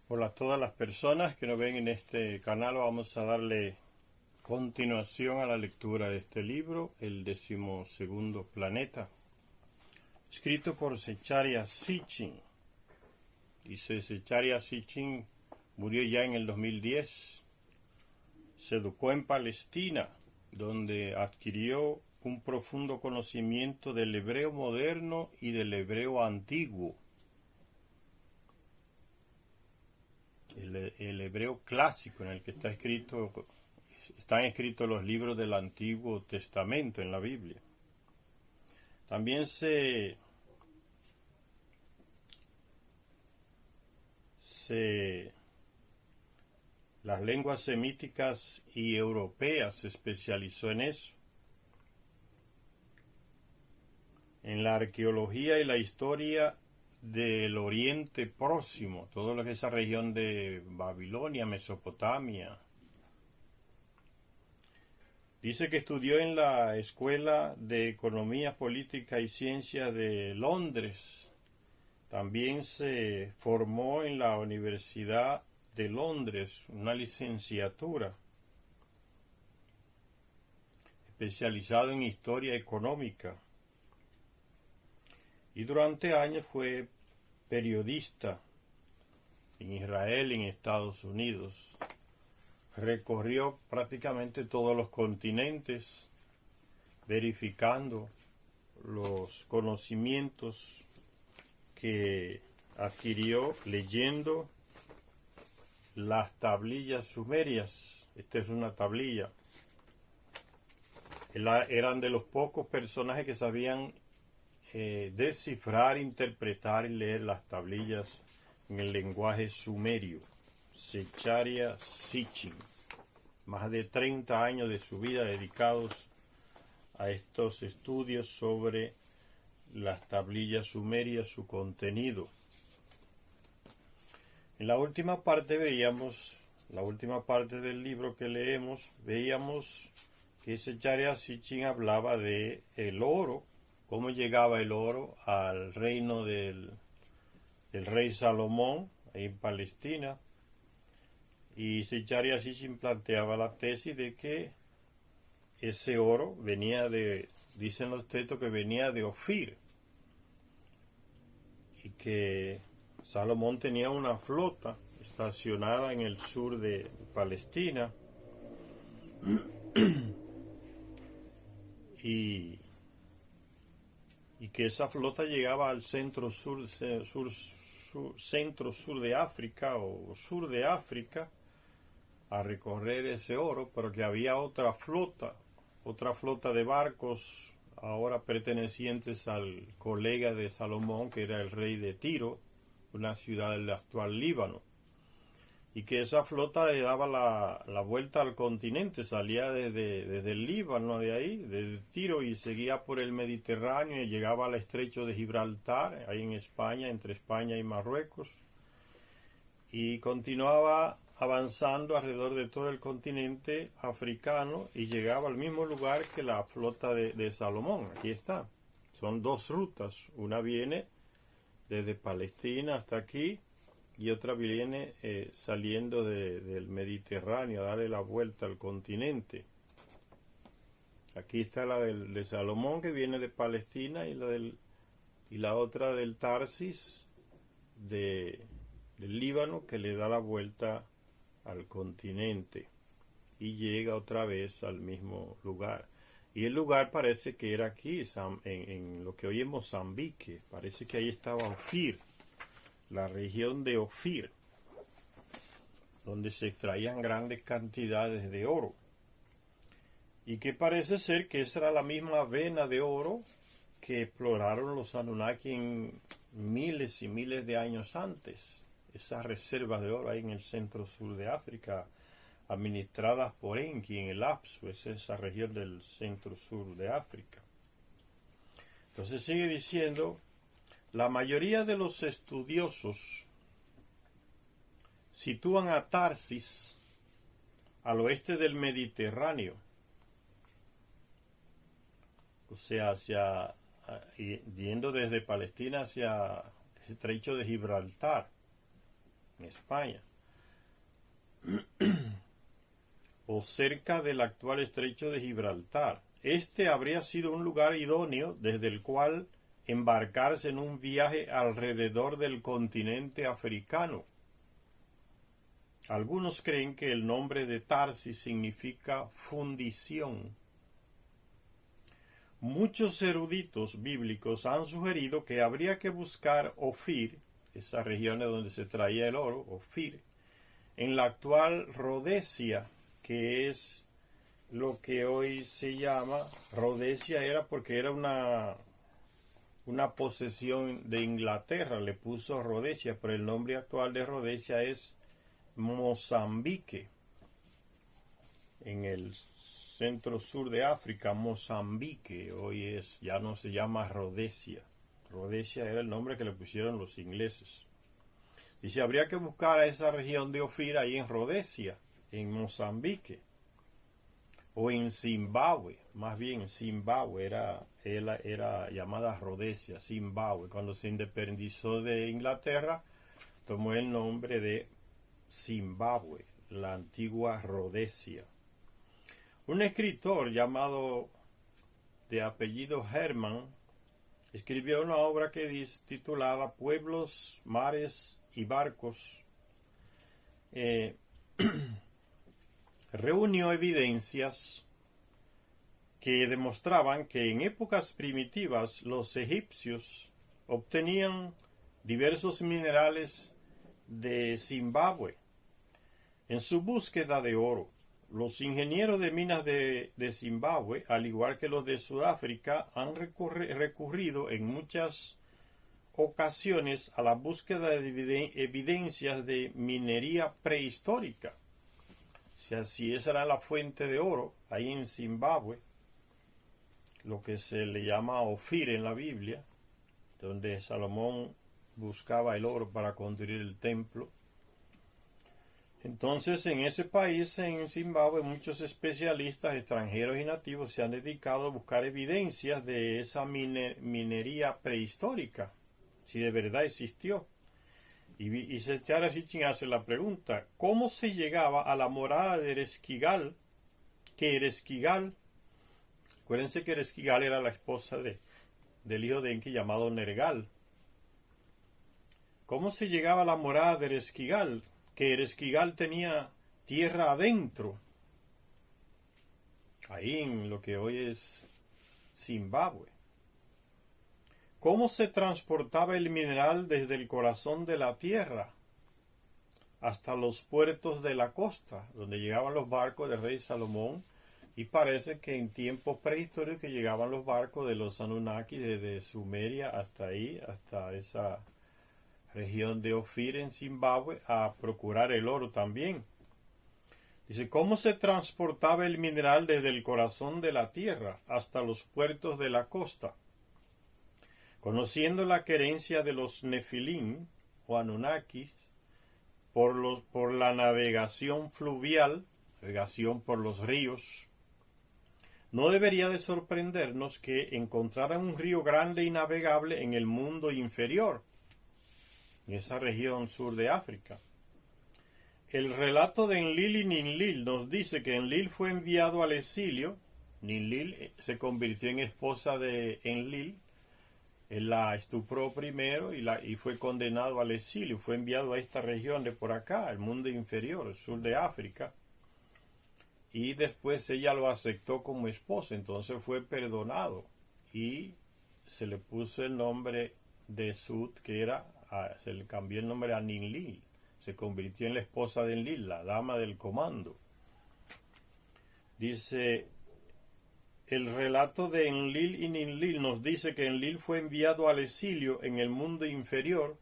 Hola a todas las personas que nos ven en este canal. Vamos a darle continuación a la lectura de este libro, El 12º Planeta, escrito por Zecharia Sitchin. Dice: Zecharia Sitchin murió ya en el 2010. Se educó en Palestina, donde adquirió un profundo conocimiento del hebreo moderno y del hebreo antiguo. El hebreo clásico en el que están escritos los libros del Antiguo Testamento en la Biblia. También las lenguas semíticas y europeas se especializó en eso. En la arqueología y la historia del Oriente Próximo, todo lo que es esa región de Babilonia, Mesopotamia. Dice que estudió en la Escuela de Economía, Política y Ciencia de Londres. También se formó en la Universidad de Londres, una licenciatura especializada en Historia Económica. Y durante años fue periodista en Israel y en Estados Unidos. Recorrió prácticamente todos los continentes, verificando los conocimientos que adquirió leyendo las tablillas sumerias. Esta es una tablilla. Eran de los pocos personajes que sabían descifrar, interpretar y leer las tablillas en el lenguaje sumerio. Zecharia Sitchin, más de 30 años de su vida dedicados a estos estudios sobre las tablillas sumerias, su contenido. En la última parte del libro que leemos, veíamos que Zecharia Sitchin hablaba de el oro, cómo llegaba el oro al reino del rey Salomón en Palestina. Y Zecharia Sitchin planteaba la tesis de que ese oro dicen los textos que venía de Ofir, y que Salomón tenía una flota estacionada en el sur de Palestina, y que esa flota llegaba al centro sur de África o sur de África a recorrer ese oro, pero que había otra flota de barcos ahora pertenecientes al colega de Salomón, que era el rey de Tiro, una ciudad del actual Líbano, y que esa flota le daba la vuelta al continente, salía desde el Líbano, de ahí, desde Tiro, y seguía por el Mediterráneo y llegaba al estrecho de Gibraltar, ahí en España, entre España y Marruecos, y continuaba avanzando alrededor de todo el continente africano y llegaba al mismo lugar que la flota de Salomón. Aquí está. Son dos rutas. Una viene desde Palestina hasta aquí y otra viene saliendo del Mediterráneo a darle la vuelta al continente. Aquí está la de Salomón, que viene de Palestina, y la otra del Tarsis del Líbano, que le da la vuelta al continente y llega otra vez al mismo lugar. Y el lugar parece que era aquí, en lo que hoy es Mozambique. Parece que ahí estaba Ofir, la región de Ofir, donde se extraían grandes cantidades de oro. Y que parece ser que esa era la misma vena de oro que exploraron los Anunnaki en miles y miles de años antes. Esas reservas de oro ahí en el centro-sur de África, administradas por Enki en el Apsu, es esa región del centro-sur de África. Entonces sigue diciendo: la mayoría de los estudiosos sitúan a Tarsis al oeste del Mediterráneo, o sea, yendo desde Palestina hacia el estrecho de Gibraltar. en España, o cerca del actual estrecho de Gibraltar. Este habría sido un lugar idóneo desde el cual embarcarse en un viaje alrededor del continente africano. Algunos creen que el nombre de Tarsis significa fundición. Muchos eruditos bíblicos han sugerido que habría que buscar Ofir, esa región de donde se traía el oro, Ofir, en la actual Rodesia, que es lo que hoy se llama Rodesia, era porque era una posesión de Inglaterra, le puso Rodesia, pero el nombre actual de Rodesia es Mozambique, en el centro sur de África. Mozambique hoy ya no se llama Rodesia. Rodesia era el nombre que le pusieron los ingleses. Dice, habría que buscar a esa región de Ofir ahí en Rodesia, en Mozambique, o en Zimbabue, más bien Zimbabue era llamada Rodesia, Zimbabue. Cuando se independizó de Inglaterra, tomó el nombre de Zimbabue, la antigua Rodesia. Un escritor llamado de apellido Herman escribió una obra titulada Pueblos, Mares y Barcos. Reunió evidencias que demostraban que en épocas primitivas los egipcios obtenían diversos minerales de Zimbabue en su búsqueda de oro. Los ingenieros de minas de Zimbabue, al igual que los de Sudáfrica, han recurrido en muchas ocasiones a la búsqueda de evidencias de minería prehistórica. O sea, si esa era la fuente de oro, ahí en Zimbabue, lo que se le llama Ofir en la Biblia, donde Salomón buscaba el oro para construir el templo. Entonces, en ese país, en Zimbabue, muchos especialistas extranjeros y nativos se han dedicado a buscar evidencias de esa minería prehistórica, si de verdad existió. Y Sechara Sitchin hace la pregunta, ¿cómo se llegaba a la morada de Ereshkigal? Que Ereshkigal, acuérdense que Ereshkigal era la esposa del hijo de Enki llamado Nergal. ¿Cómo se llegaba a la morada de Ereshkigal? Que Ereshkigal tenía tierra adentro, ahí en lo que hoy es Zimbabue. ¿Cómo se transportaba el mineral desde el corazón de la tierra hasta los puertos de la costa, donde llegaban los barcos del rey Salomón? Y parece que en tiempos prehistóricos que llegaban los barcos de los Anunnaki desde Sumeria hasta ahí, hasta esa región de Ofir en Zimbabue, a procurar el oro también. Dice, ¿cómo se transportaba el mineral desde el corazón de la tierra hasta los puertos de la costa? Conociendo la querencia de los Nefilim o Anunnakis por la navegación fluvial, navegación por los ríos, no debería de sorprendernos que encontraran un río grande y navegable en el mundo inferior, en esa región sur de África. El relato de Enlil y Ninlil nos dice que Enlil fue enviado al exilio. Ninlil se convirtió en esposa de Enlil. Él la estupró primero y fue condenado al exilio. Fue enviado a esta región de por acá, el mundo inferior, el sur de África. Y después ella lo aceptó como esposa. Entonces fue perdonado. Y se le puso el nombre de Sut, se le cambió el nombre a Ninlil. Se convirtió en la esposa de Enlil, la dama del comando. Dice, el relato de Enlil y Ninlil nos dice que Enlil fue enviado al exilio en el mundo inferior,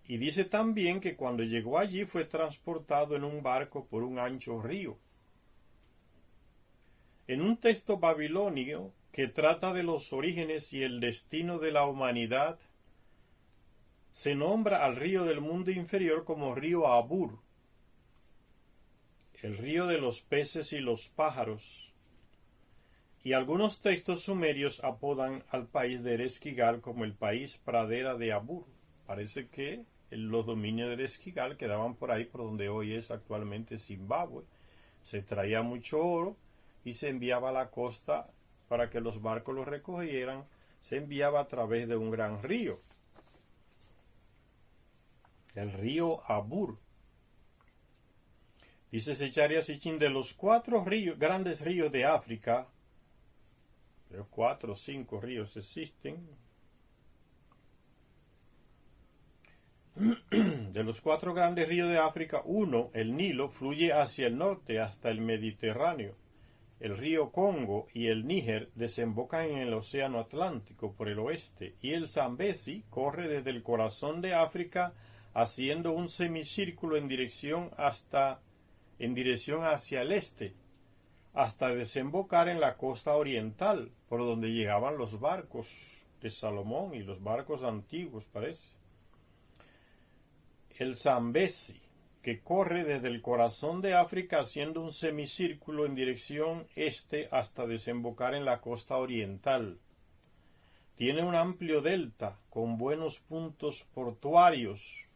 y dice también que cuando llegó allí fue transportado en un barco por un ancho río. En un texto babilonio que trata de los orígenes y el destino de la humanidad, se nombra al río del mundo inferior como río Abur, el río de los peces y los pájaros. Y algunos textos sumerios apodan al país de Ereshkigal como el país pradera de Abur. Parece que los dominios del Esquigal quedaban por ahí, por donde hoy es actualmente Zimbabue. Se traía mucho oro y se enviaba a la costa para que los barcos lo recogieran. Se enviaba a través de un gran río, el río Abur. Dice Secharia Sitchin, de los 4 grandes ríos de África, de los 4 o 5 ríos existen, de los 4 grandes ríos de África, uno, el Nilo, fluye hacia el norte hasta el Mediterráneo. El río Congo y el Níger desembocan en el Océano Atlántico por el oeste, y el Zambezi corre desde el corazón de África haciendo un semicírculo en dirección hacia el este, hasta desembocar en la costa oriental, por donde llegaban los barcos de Salomón y los barcos antiguos, parece. El Zambezi, que corre desde el corazón de África haciendo un semicírculo en dirección este hasta desembocar en la costa oriental. Tiene un amplio delta con buenos puntos portuarios,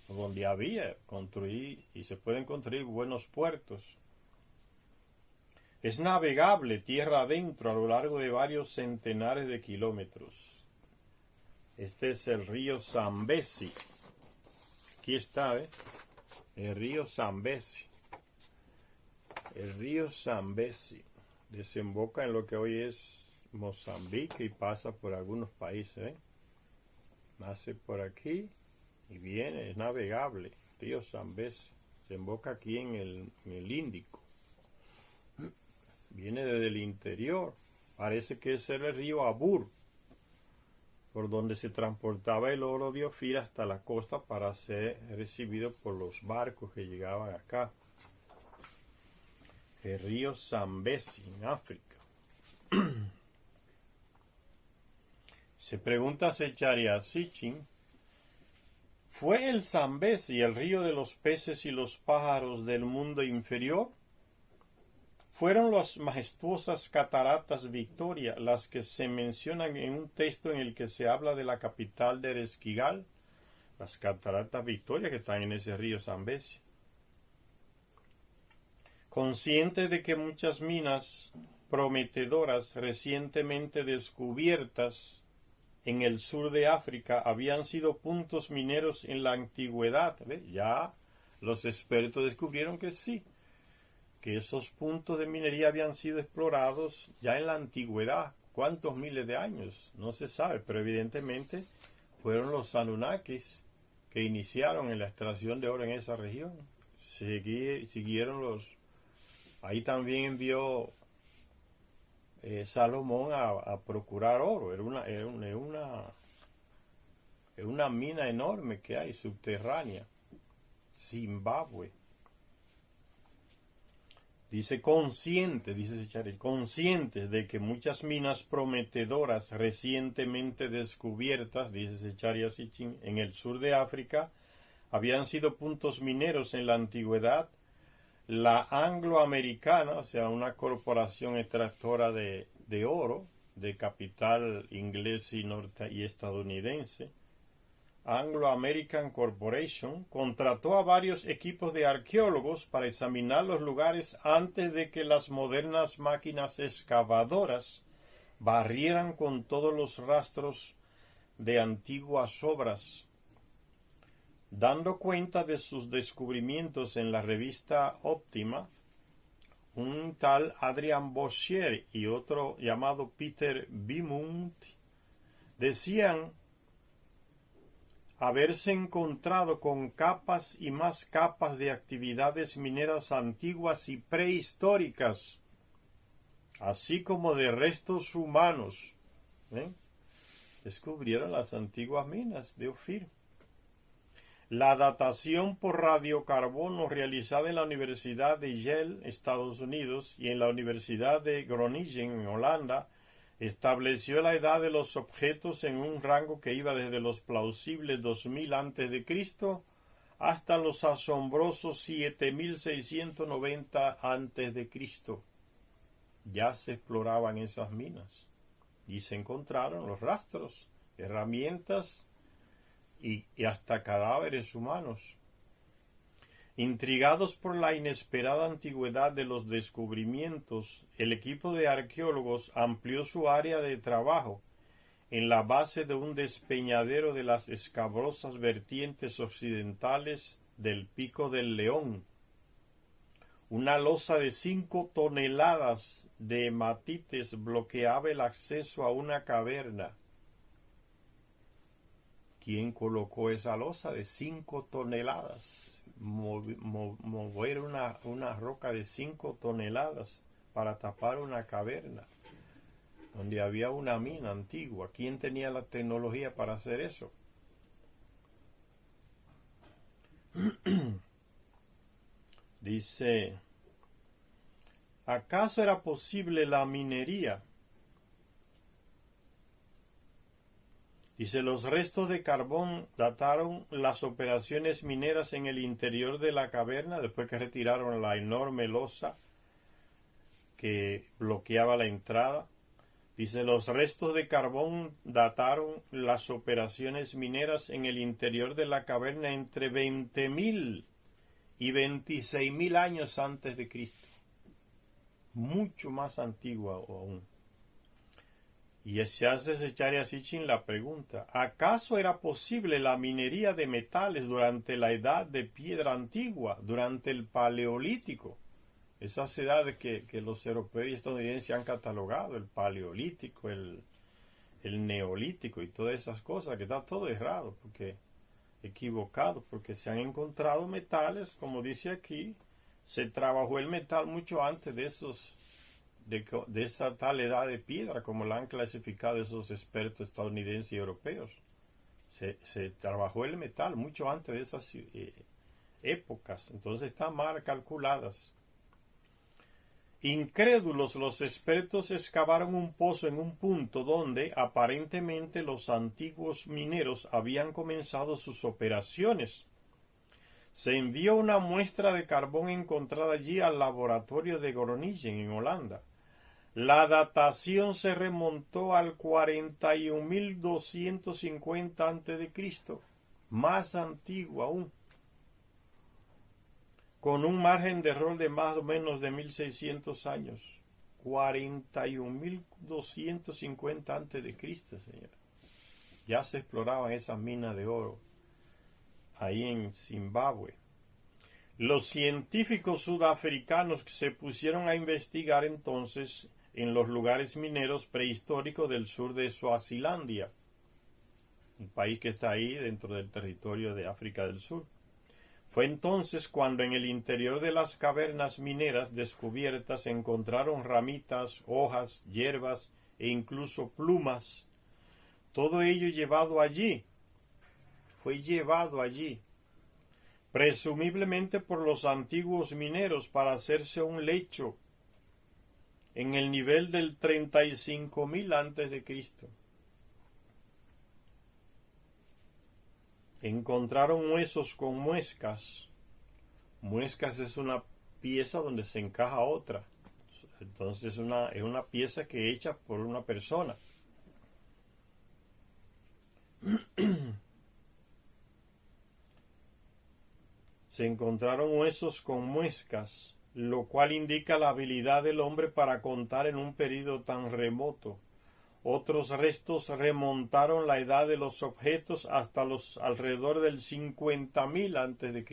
donde había construir y se pueden construir buenos puertos. Es navegable tierra adentro a lo largo de varios centenares de kilómetros. Este es el río Zambezi. Aquí está, el río Zambezi. El río Zambezi desemboca en lo que hoy es Mozambique y pasa por algunos países. Nace por aquí y viene, es navegable. Río Zambezi desemboca aquí en el Índico. Viene desde el interior. Parece que es el río Abur, por donde se transportaba el oro de Ofir hasta la costa para ser recibido por los barcos que llegaban acá. El río Zambezi, en África. Se pregunta Secharia Sitchin, ¿fue el Zambezi el río de los peces y los pájaros del mundo inferior? Fueron las majestuosas cataratas Victoria las que se mencionan en un texto en el que se habla de la capital del Esquigal, las cataratas Victoria que están en ese río Zambezi. Consciente de que muchas minas prometedoras recientemente descubiertas en el sur de África habían sido puntos mineros en la antigüedad, ya los expertos descubrieron que sí, que esos puntos de minería habían sido explorados ya en la antigüedad. ¿Cuántos miles de años? No se sabe, pero evidentemente fueron los Anunnakis que iniciaron en la extracción de oro en esa región. Siguieron los... Ahí también envió Salomón a procurar oro. Era una mina enorme que hay subterránea. Zimbabue. Dice conscientes de que muchas minas prometedoras recientemente descubiertas, dice Secharia Sitchin, en el sur de África, habían sido puntos mineros en la antigüedad. La angloamericana, o sea, una corporación extractora de oro, de capital inglés y estadounidense, Anglo American Corporation, contrató a varios equipos de arqueólogos para examinar los lugares antes de que las modernas máquinas excavadoras barrieran con todos los rastros de antiguas obras. Dando cuenta de sus descubrimientos en la revista Optima, un tal Adrian Boschier y otro llamado Peter Bimund decían haberse encontrado con capas y más capas de actividades mineras antiguas y prehistóricas, así como de restos humanos. Descubrieron las antiguas minas de Ofir. La datación por radiocarbono realizada en la Universidad de Yale, Estados Unidos, y en la Universidad de Groningen, en Holanda, estableció la edad de los objetos en un rango que iba desde los plausibles 2000 a.C. hasta los asombrosos 7690 a.C. Ya se exploraban esas minas y se encontraron los rastros, herramientas y hasta cadáveres humanos. Intrigados por la inesperada antigüedad de los descubrimientos, el equipo de arqueólogos amplió su área de trabajo en la base de un despeñadero de las escabrosas vertientes occidentales del Pico del León. Una losa de 5 toneladas de hematites bloqueaba el acceso a una caverna. ¿Quién colocó esa losa de 5 toneladas? Mover una roca de 5 toneladas para tapar una caverna donde había una mina antigua. ¿Quién tenía la tecnología para hacer eso? Dice, ¿acaso era posible la minería? Dice, los restos de carbón dataron las operaciones mineras en el interior de la caverna después que retiraron la enorme losa que bloqueaba la entrada. Dice, los restos de carbón dataron las operaciones mineras en el interior de la caverna entre 20.000 y 26.000 años antes de Cristo. Mucho más antigua aún. Y se hace Zecharia Sitchin la pregunta, ¿acaso era posible la minería de metales durante la edad de piedra antigua, durante el Paleolítico? Esas edades que los europeos y estadounidenses han catalogado, el Paleolítico, el Neolítico y todas esas cosas, que está todo errado, equivocado, porque se han encontrado metales, como dice aquí, se trabajó el metal mucho antes de esa tal edad de piedra, como la han clasificado esos expertos estadounidenses y europeos. Se trabajó el metal mucho antes de esas épocas, entonces están mal calculadas. Incrédulos, los expertos excavaron un pozo en un punto donde aparentemente los antiguos mineros habían comenzado sus operaciones. Se envió una muestra de carbón encontrada allí al laboratorio de Groningen en Holanda. La datación se remontó al 41.250 a.C., más antiguo aún, con un margen de error de más o menos de 1.600 años. 41.250 a.C., señor. Ya se exploraban esas minas de oro ahí en Zimbabue. Los científicos sudafricanos se pusieron a investigar entonces en los lugares mineros prehistóricos del sur de Suazilandia, un país que está ahí dentro del territorio de África del Sur. Fue entonces cuando en el interior de las cavernas mineras descubiertas encontraron ramitas, hojas, hierbas e incluso plumas. Todo ello fue llevado allí, presumiblemente por los antiguos mineros para hacerse un lecho en el nivel del 35.000 a.C. Encontraron huesos con muescas. Muescas es una pieza donde se encaja otra. Entonces es una pieza que hecha por una persona. Se encontraron huesos con muescas, lo cual indica la habilidad del hombre para contar en un período tan remoto. Otros restos remontaron la edad de los objetos hasta los alrededor del 50.000 a.C.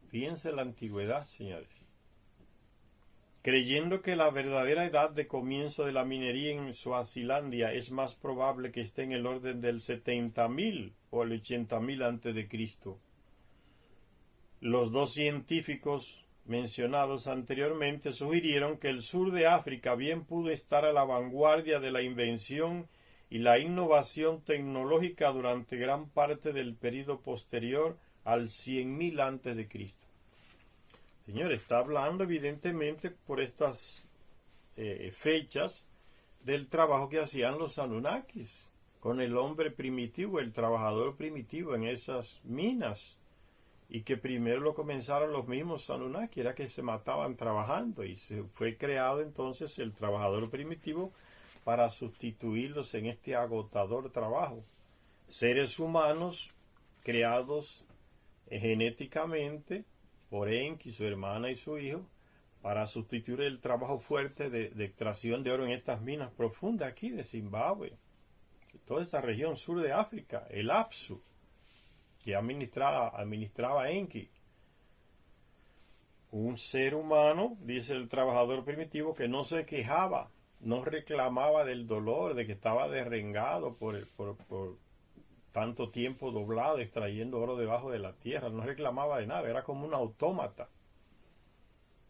Fíjense la antigüedad, señores. Creyendo que la verdadera edad de comienzo de la minería en Suazilandia es más probable que esté en el orden del 70.000 o el 80.000 a.C. Los dos científicos mencionados anteriormente sugirieron que el sur de África bien pudo estar a la vanguardia de la invención y la innovación tecnológica durante gran parte del período posterior al 100.000 a.C. Señor, está hablando evidentemente por estas fechas del trabajo que hacían los Anunnakis con el hombre primitivo, el trabajador primitivo en esas minas. Y que primero lo comenzaron los mismos Anunnaki, era que se mataban trabajando, y se fue creado entonces el trabajador primitivo para sustituirlos en este agotador trabajo seres humanos creados genéticamente por Enki, su hermana y su hijo, para sustituir el trabajo fuerte de extracción de oro en estas minas profundas aquí de Zimbabue, toda esa región sur de África, el Apsu, que administraba Enki. Un ser humano, dice el trabajador primitivo, que no se quejaba, no reclamaba del dolor, de que estaba derrengado por tanto tiempo doblado, extrayendo oro debajo de la tierra, no reclamaba de nada, era como un autómata.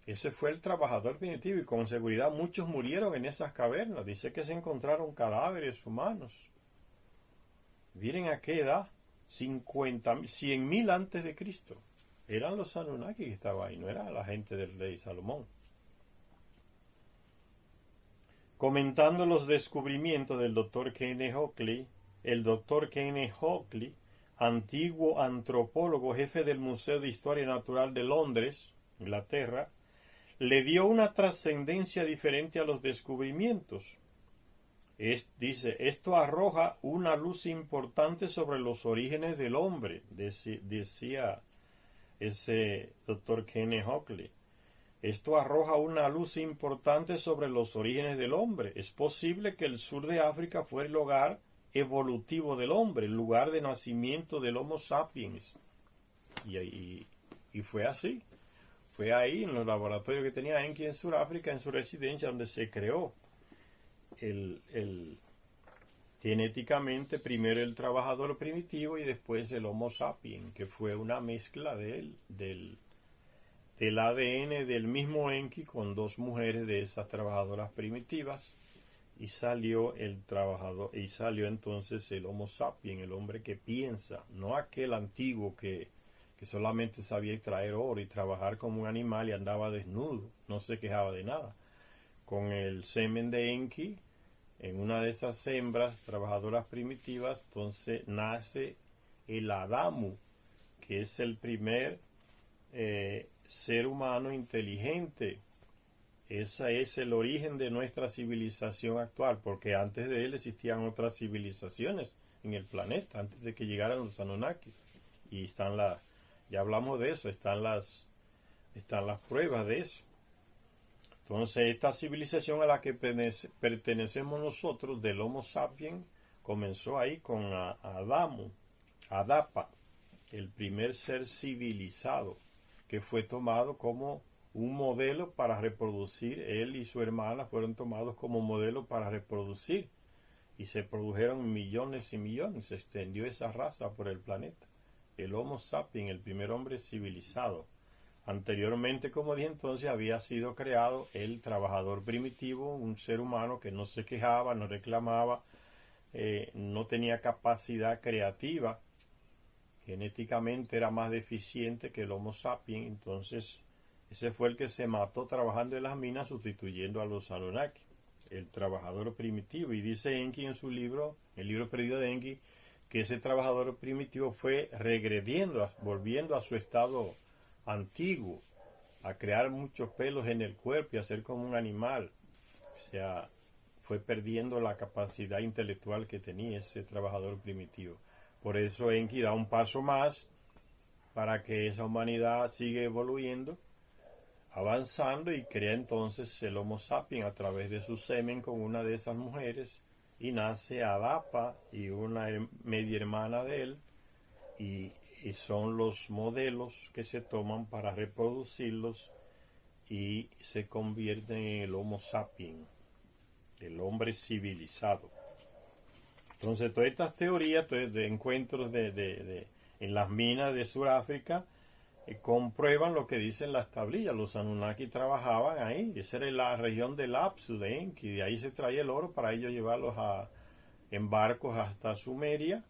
Ese fue el trabajador primitivo y con seguridad muchos murieron en esas cavernas. Dice que se encontraron cadáveres humanos. Miren a qué edad, 100.000 antes de Cristo. Eran los Anunnaki que estaban ahí, no era la gente del rey Salomón. Comentando los descubrimientos del Dr. Kenneth Oakley, el Dr. Kenneth Oakley, antiguo antropólogo, jefe del Museo de Historia Natural de Londres, Inglaterra, le dio una trascendencia diferente a los descubrimientos. Dice, esto arroja una luz importante sobre los orígenes del hombre, decía ese Dr. Kenneth Oakley. Esto arroja una luz importante sobre los orígenes del hombre. Es posible que el sur de África fue el hogar evolutivo del hombre, el lugar de nacimiento del Homo sapiens. Y fue así. Fue ahí, en los laboratorios que tenía Enki en Sudáfrica, en su residencia, donde se creó genéticamente primero el trabajador primitivo y después el Homo sapiens, que fue una mezcla del ADN del mismo Enki con dos mujeres de esas trabajadoras primitivas, y salió entonces el Homo sapiens, el hombre que piensa, no aquel antiguo que solamente sabía extraer oro y trabajar como un animal y andaba desnudo, no se quejaba de nada. Con el semen de Enki, en una de esas hembras trabajadoras primitivas, entonces nace el Adamu, que es el primer ser humano inteligente. Ese es el origen de nuestra civilización actual, porque antes de él existían otras civilizaciones en el planeta, antes de que llegaran los Anunnaki. Y ya hablamos de eso, están las pruebas de eso. Entonces, esta civilización a la que pertenecemos nosotros, del Homo sapiens, comenzó ahí con Adapa, el primer ser civilizado, que fue tomado como un modelo para reproducir. Él y su hermana fueron tomados como modelo para reproducir, y se produjeron millones y millones, se extendió esa raza por el planeta. El Homo sapiens, el primer hombre civilizado. Anteriormente, como dije entonces, había sido creado el trabajador primitivo, un ser humano que no se quejaba, no reclamaba, no tenía capacidad creativa, genéticamente era más deficiente que el Homo sapiens. Entonces ese fue el que se mató trabajando en las minas, sustituyendo a los Anunnaki, el trabajador primitivo. Y dice Enki en su libro, el libro perdido de Enki, que ese trabajador primitivo fue regrediendo, volviendo a su estado antiguo, a crear muchos pelos en el cuerpo y a ser como un animal. O sea, fue perdiendo la capacidad intelectual que tenía ese trabajador primitivo. Por eso Enki da un paso más para que esa humanidad siga evoluyendo, avanzando, y crea entonces el Homo sapiens a través de su semen con una de esas mujeres, y nace Adapa y una media hermana de él, y son los modelos que se toman para reproducirlos, y se convierten en el Homo sapiens, el hombre civilizado. Entonces, todas estas teorías de encuentros en las minas de Sudáfrica comprueban lo que dicen las tablillas. Los Anunnaki trabajaban ahí. Esa era la región del Apsu de Enki. De ahí se traía el oro para ellos llevarlos en barcos hasta Sumeria,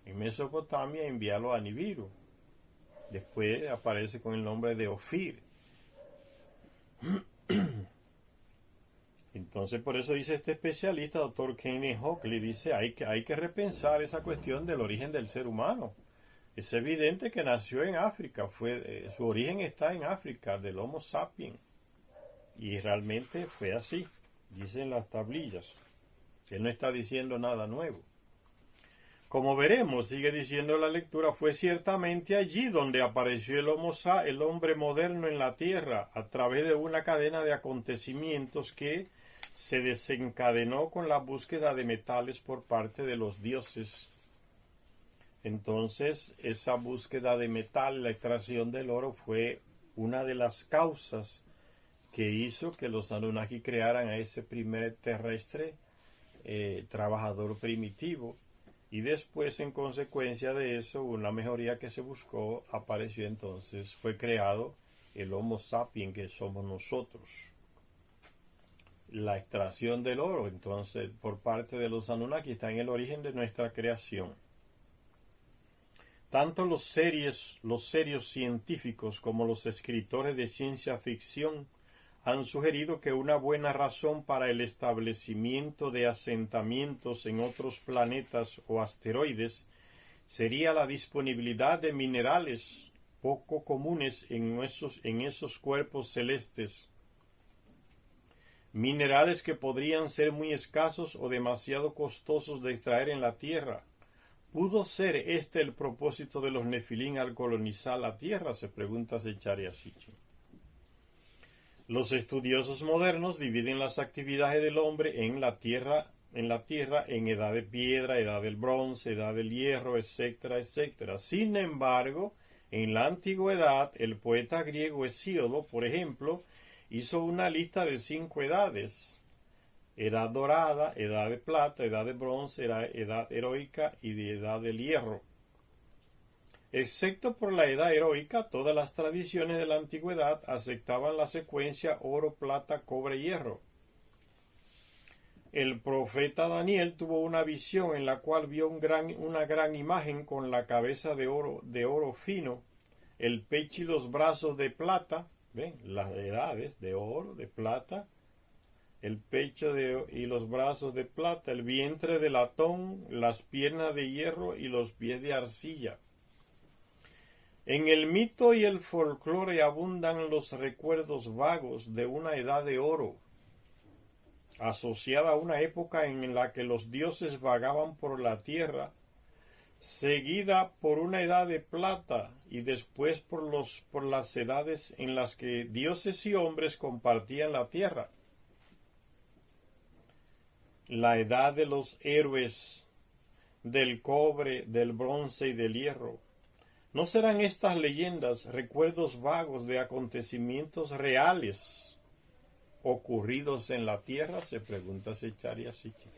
en Mesopotamia, e enviarlos a Nibiru. Después aparece con el nombre de Ofir. Entonces, por eso dice este especialista, Dr. Kenneth Oakley, dice, hay que repensar esa cuestión del origen del ser humano. Es evidente que nació en África, su origen está en África, del Homo sapiens. Y realmente fue así, dicen las tablillas. Él no está diciendo nada nuevo. Como veremos, sigue diciendo la lectura, fue ciertamente allí donde apareció el hombre moderno en la tierra, a través de una cadena de acontecimientos que se desencadenó con la búsqueda de metales por parte de los dioses. Entonces, esa búsqueda de metal, la extracción del oro, fue una de las causas que hizo que los Anunnaki crearan a ese primer terrestre trabajador primitivo. Y después, en consecuencia de eso, una mejoría que se buscó, apareció entonces, fue creado el Homo sapiens que somos nosotros. La extracción del oro, entonces, por parte de los Anunnaki, está en el origen de nuestra creación. Tanto los serios científicos como los escritores de ciencia ficción han sugerido que una buena razón para el establecimiento de asentamientos en otros planetas o asteroides sería la disponibilidad de minerales poco comunes en esos cuerpos celestes. Minerales que podrían ser muy escasos o demasiado costosos de extraer en la Tierra. ¿Pudo ser este el propósito de los Nefilín al colonizar la Tierra?, se pregunta Zecharia Sitchin. Los estudiosos modernos dividen las actividades del hombre en la Tierra en edad de piedra, edad del bronce, edad del hierro, etcétera, etcétera. Sin embargo, en la antigüedad, el poeta griego Hesíodo, por ejemplo, hizo una lista de 5 edades: edad dorada, edad de plata, edad de bronce, edad heroica y de edad del hierro. Excepto por la edad heroica, todas las tradiciones de la antigüedad aceptaban la secuencia oro, plata, cobre, hierro. El profeta Daniel tuvo una visión en la cual vio una gran imagen con la cabeza de oro fino, el pecho y los brazos de plata. ¿Ven? Las edades de oro, de plata, el pecho y los brazos de plata, el vientre de latón, las piernas de hierro y los pies de arcilla. En el mito y el folclore abundan los recuerdos vagos de una edad de oro, asociada a una época en la que los dioses vagaban por la tierra, seguida por una edad de plata y después por las edades en las que dioses y hombres compartían la tierra. La edad de los héroes, del cobre, del bronce y del hierro. ¿No serán estas leyendas recuerdos vagos de acontecimientos reales ocurridos en la tierra?, se pregunta Zecharia Sitchin.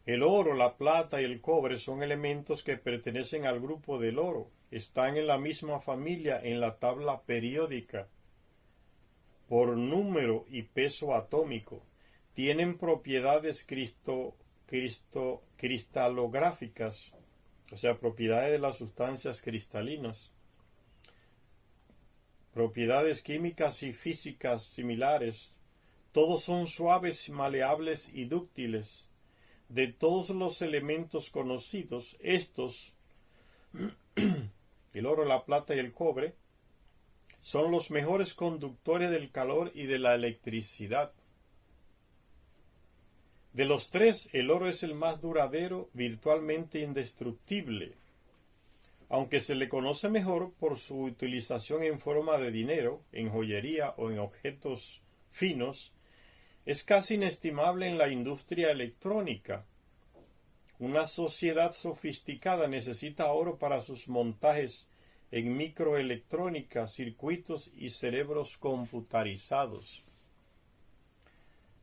El oro, la plata y el cobre son elementos que pertenecen al grupo del oro. Están en la misma familia en la tabla periódica por número y peso atómico. Tienen propiedades cristalográficas, o sea, propiedades de las sustancias cristalinas, propiedades químicas y físicas similares. Todos son suaves, maleables y dúctiles. De todos los elementos conocidos, estos, el oro, la plata y el cobre, son los mejores conductores del calor y de la electricidad. De los tres, el oro es el más duradero, virtualmente indestructible, aunque se le conoce mejor por su utilización en forma de dinero, en joyería o en objetos finos. Es casi inestimable en la industria electrónica. Una sociedad sofisticada necesita oro para sus montajes en microelectrónica, circuitos y cerebros computarizados.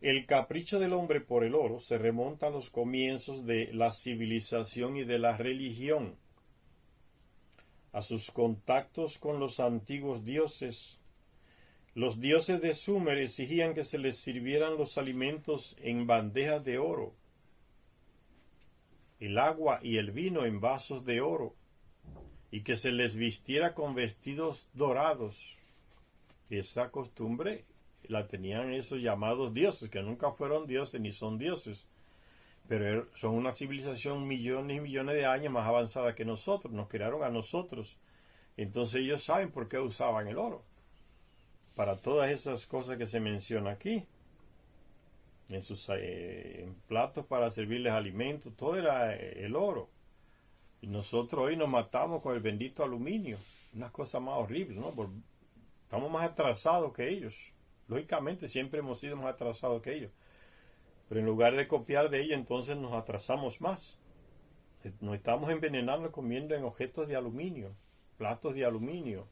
El capricho del hombre por el oro se remonta a los comienzos de la civilización y de la religión, a sus contactos con los antiguos dioses. Los dioses de Sumer exigían que se les sirvieran los alimentos en bandejas de oro, el agua y el vino en vasos de oro, y que se les vistiera con vestidos dorados. Esa costumbre la tenían esos llamados dioses, que nunca fueron dioses ni son dioses, pero son una civilización millones y millones de años más avanzada que nosotros, nos crearon a nosotros. Entonces ellos saben por qué usaban el oro, para todas esas cosas que se menciona aquí. en sus en platos para servirles alimentos, todo era el oro. Y nosotros hoy nos matamos con el bendito aluminio, una cosa más horrible, ¿no? Estamos más atrasados que ellos. Lógicamente siempre hemos sido más atrasados que ellos. Pero en lugar de copiar de ellos, entonces nos atrasamos más. Nos estamos envenenando comiendo en objetos de aluminio, platos de aluminio,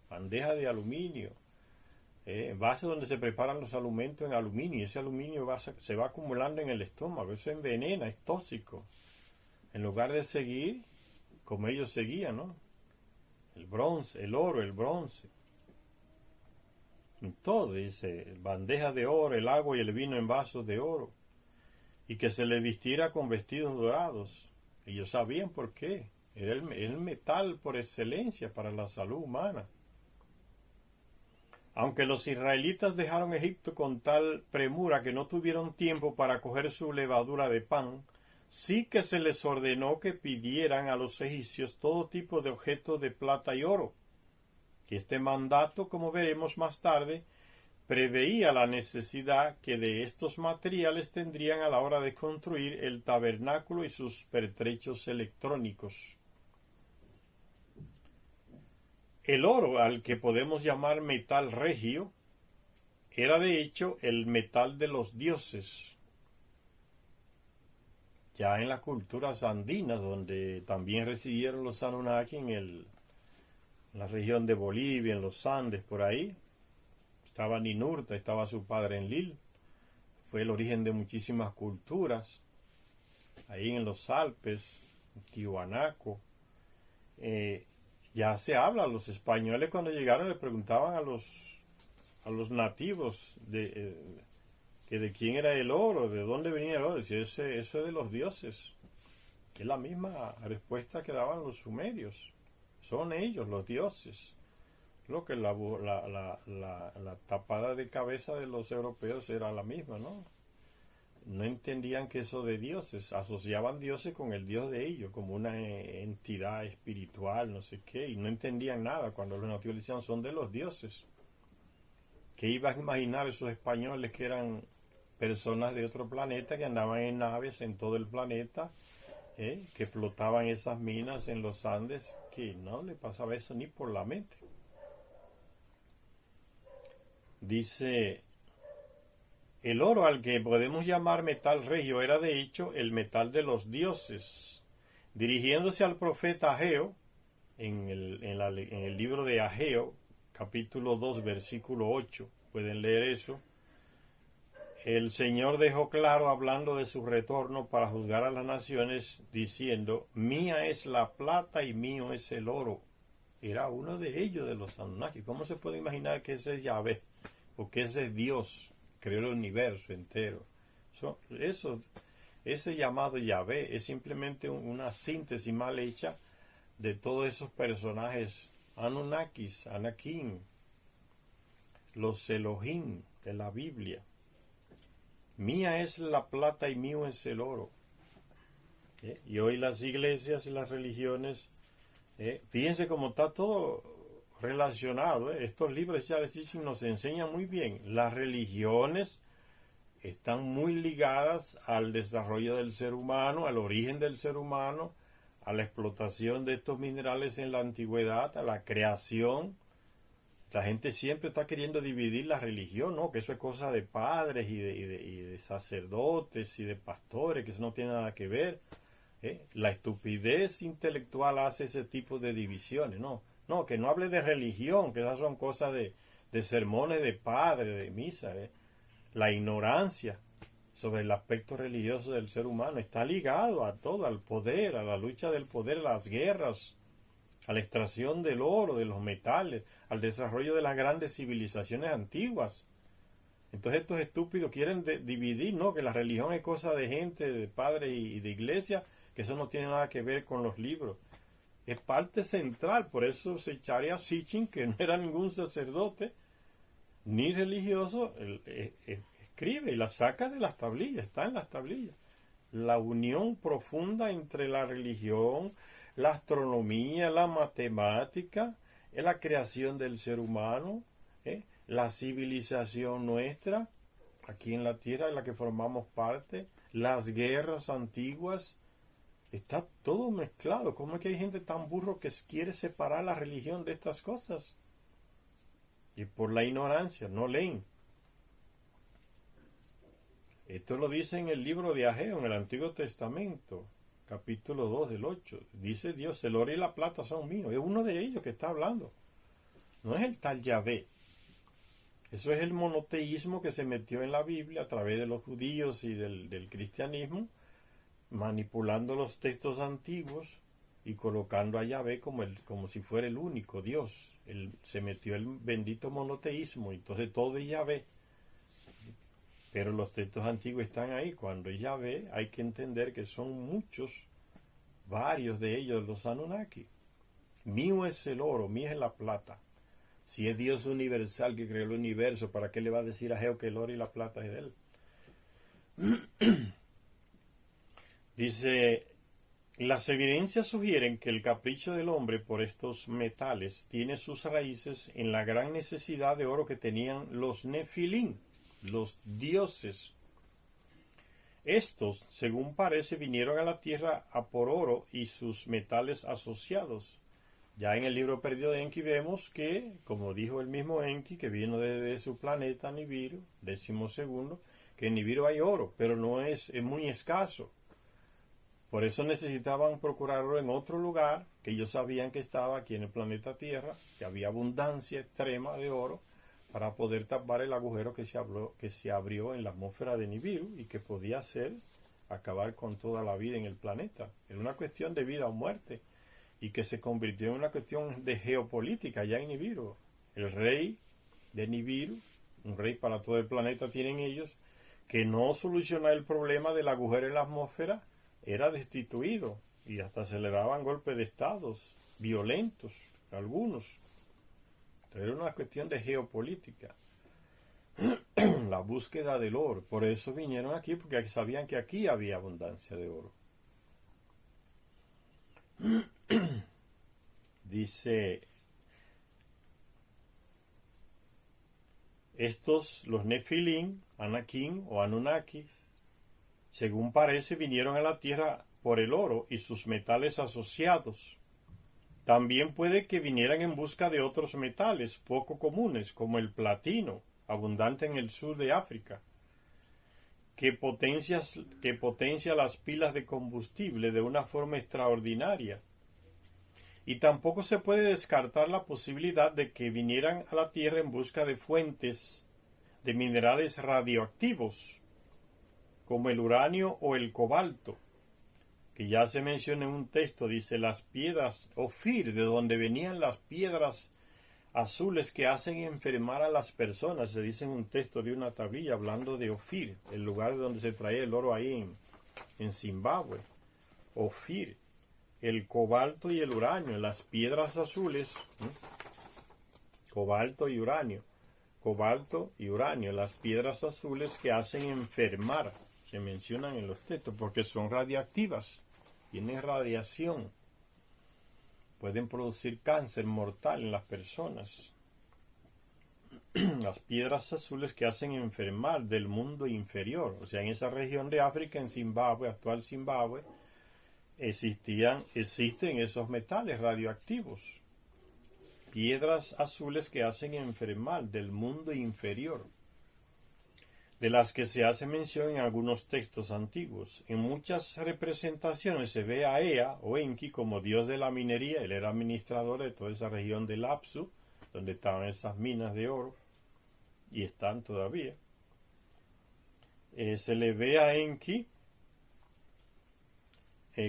bandejas de aluminio, vasos donde se preparan los alimentos en aluminio. Y ese aluminio se va acumulando en el estómago. Eso envenena, es tóxico. En lugar de seguir como ellos seguían, ¿no? El bronce, el oro, el bronce. En todo, dice, bandejas de oro, el agua y el vino en vasos de oro. Y que se les vistiera con vestidos dorados. Ellos sabían por qué. Era el metal por excelencia para la salud humana. Aunque los israelitas dejaron Egipto con tal premura que no tuvieron tiempo para coger su levadura de pan, sí que se les ordenó que pidieran a los egipcios todo tipo de objetos de plata y oro. Que este mandato, como veremos más tarde, preveía la necesidad que de estos materiales tendrían a la hora de construir el tabernáculo y sus pertrechos electrónicos. El oro, al que podemos llamar metal regio, era de hecho el metal de los dioses. Ya en las culturas andinas, donde también residieron los Anunnaki en la región de Bolivia, en los Andes, por ahí, estaba Ninurta, estaba su padre Enlil, fue el origen de muchísimas culturas, ahí en los Alpes, en Tiwanaku. Ya se habla, los españoles cuando llegaron le preguntaban a los nativos que de quién era el oro, de dónde venía el oro. Decía, eso es de los dioses. Es la misma respuesta que daban los sumerios. Son ellos, los dioses. Lo que la tapada de cabeza de los europeos era la misma, ¿no? No entendían que eso de dioses, asociaban dioses con el dios de ellos, como una entidad espiritual, no sé qué, y no entendían nada cuando los nativos decían son de los dioses. ¿Qué iban a imaginar esos españoles que eran personas de otro planeta, que andaban en naves en todo el planeta, que explotaban esas minas en los Andes, que no le pasaba eso ni por la mente? Dice, el oro, al que podemos llamar metal regio, era de hecho el metal de los dioses. Dirigiéndose al profeta Ageo, en el libro de Ageo, capítulo 2, versículo 8, pueden leer eso, el Señor dejó claro, hablando de su retorno para juzgar a las naciones, diciendo, mía es la plata y mío es el oro. Era uno de ellos, de los Anunnaki. ¿Cómo se puede imaginar que ese es Yahvé? Porque ese es Dios, creó el universo entero. Ese llamado Yahvé es simplemente una síntesis mal hecha de todos esos personajes Anunnakis, Anakim, los Elohim de la Biblia. Mía es la plata y mío es el oro. Y hoy las iglesias y las religiones, fíjense cómo está todo relacionado. Estos libros de Charles Sitchin nos enseñan muy bien. Las religiones están muy ligadas al desarrollo del ser humano, al origen del ser humano, a la explotación de estos minerales en la antigüedad, a la creación. La gente siempre está queriendo dividir la religión, ¿no? Que eso es cosa de padres y de sacerdotes y de pastores, que eso no tiene nada que ver. La estupidez intelectual hace ese tipo de divisiones, ¿no? No, que no hable de religión, que esas son cosas de sermones de padre, de misa. La ignorancia sobre el aspecto religioso del ser humano está ligado a todo, al poder, a la lucha del poder, a las guerras, a la extracción del oro, de los metales, al desarrollo de las grandes civilizaciones antiguas. Entonces estos estúpidos quieren dividir, ¿no? Que la religión es cosa de gente, de padres y de iglesia, que eso no tiene nada que ver con los libros. Es parte central, por eso Zecharia Sitchin, que no era ningún sacerdote ni religioso, escribe y la saca de las tablillas, está en las tablillas. La unión profunda entre la religión, la astronomía, la matemática, la creación del ser humano, la civilización nuestra, aquí en la tierra en la que formamos parte, las guerras antiguas, está todo mezclado. ¿Cómo es que hay gente tan burro que quiere separar la religión de estas cosas? Y por la ignorancia, no leen. Esto lo dice en el libro de Ageo, en el Antiguo Testamento, capítulo 2 del 8. Dice Dios, el oro y la plata son míos. Es uno de ellos que está hablando. No es el tal Yahvé. Eso es el monoteísmo que se metió en la Biblia a través de los judíos y del cristianismo, manipulando los textos antiguos y colocando a Yahvé como si fuera el único Dios. Se metió el bendito monoteísmo, entonces todo es Yahvé. Pero los textos antiguos están ahí. Cuando es Yahvé, hay que entender que son muchos, varios de ellos los Anunnaki. Mío es el oro, mía es la plata. Si es Dios universal que creó el universo, ¿para qué le va a decir a Ageo que el oro y la plata es de él? Dice, las evidencias sugieren que el capricho del hombre por estos metales tiene sus raíces en la gran necesidad de oro que tenían los Nefilim, los dioses. Estos, según parece, vinieron a la tierra a por oro y sus metales asociados. Ya en el libro perdido de Enki vemos que, como dijo el mismo Enki, que vino desde su planeta Nibiru, 12º, que en Nibiru hay oro, pero no es muy escaso. Por eso necesitaban procurar oro en otro lugar, que ellos sabían que estaba aquí en el planeta Tierra, que había abundancia extrema de oro, para poder tapar el agujero que se abrió en la atmósfera de Nibiru y que podía acabar con toda la vida en el planeta. Era una cuestión de vida o muerte, y que se convirtió en una cuestión de geopolítica ya en Nibiru. El rey de Nibiru, un rey para todo el planeta tienen ellos, que no solucionaba el problema del agujero en la atmósfera, era destituido, y hasta se le daban golpes de estados violentos, algunos. Entonces era una cuestión de geopolítica. La búsqueda del oro. Por eso vinieron aquí, porque sabían que aquí había abundancia de oro. Dice, los Nefilim, Anakim o Anunnaki, según parece, vinieron a la tierra por el oro y sus metales asociados. También puede que vinieran en busca de otros metales poco comunes, como el platino, abundante en el sur de África, que potencia las pilas de combustible de una forma extraordinaria. Y tampoco se puede descartar la posibilidad de que vinieran a la Tierra en busca de fuentes de minerales radioactivos, como el uranio o el cobalto, que ya se menciona en un texto, dice las piedras Ofir, de donde venían las piedras azules que hacen enfermar a las personas. Se dice en un texto de una tablilla hablando de Ofir, el lugar de donde se traía el oro ahí en Zimbabue. Ofir. El cobalto y el uranio, las piedras azules, cobalto y uranio, las piedras azules que hacen enfermar, se mencionan en los textos, porque son radiactivas, tienen radiación, pueden producir cáncer mortal en las personas. Las piedras azules que hacen enfermar del mundo inferior, o sea, en esa región de África, en Zimbabue, actual Zimbabue, existen esos metales radioactivos, piedras azules que hacen enfermar del mundo inferior, de las que se hace mención en algunos textos antiguos. En muchas representaciones se ve a Ea o Enki como dios de la minería. Él era administrador de toda esa región del Apsu, donde estaban esas minas de oro, y están todavía. Se le ve a Enki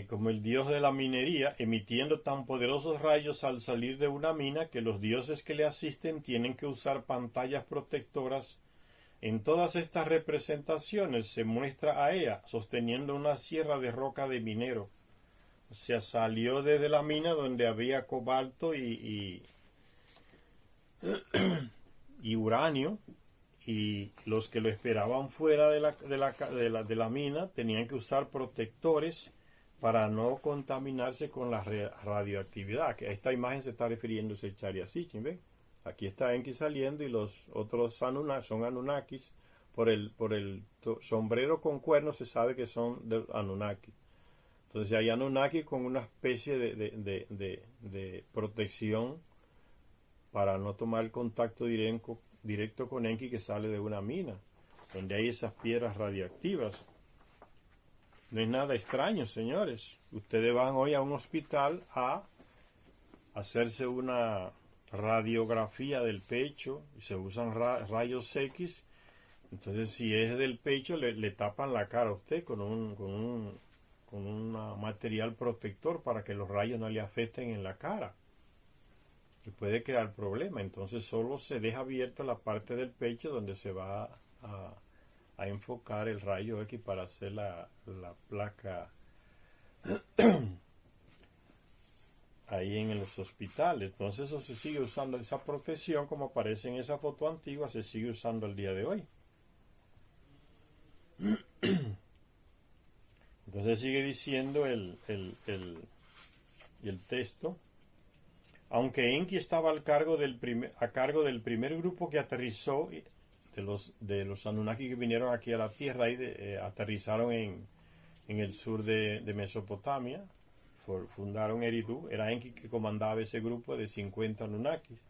como el dios de la minería, emitiendo tan poderosos rayos al salir de una mina que los dioses que le asisten tienen que usar pantallas protectoras. En todas estas representaciones se muestra a Ea sosteniendo una sierra de roca de minero. O sea, salió desde la mina donde había cobalto y uranio, y los que lo esperaban fuera de la mina tenían que usar protectores para no contaminarse con la radioactividad. Que esta imagen se está refiriéndose a Charya Sitchin, ¿ven? Aquí está Enki saliendo y los otros son Anunnakis por el sombrero con cuernos se sabe que son de Anunnaki. Entonces hay Anunnaki con una especie de protección para no tomar contacto directo con Enki que sale de una mina, donde hay esas piedras radiactivas. No es nada extraño, señores. Ustedes van hoy a un hospital a hacerse una radiografía del pecho y se usan rayos X. Entonces, si es del pecho, le tapan la cara a usted con un material protector para que los rayos no le afecten en la cara. Y puede crear problema. Entonces, solo se deja abierta la parte del pecho donde se va a enfocar el rayo X para hacer la placa ahí en los hospitales. Entonces eso se sigue usando, esa protección como aparece en esa foto antigua se sigue usando el día de hoy. Entonces sigue diciendo el texto: aunque Enki estaba a cargo del primer grupo que aterrizó de los Anunnaki que vinieron aquí a la Tierra y aterrizaron en el sur de Mesopotamia, fundaron Eridu. Era Enki que comandaba ese grupo de 50 Anunnakis.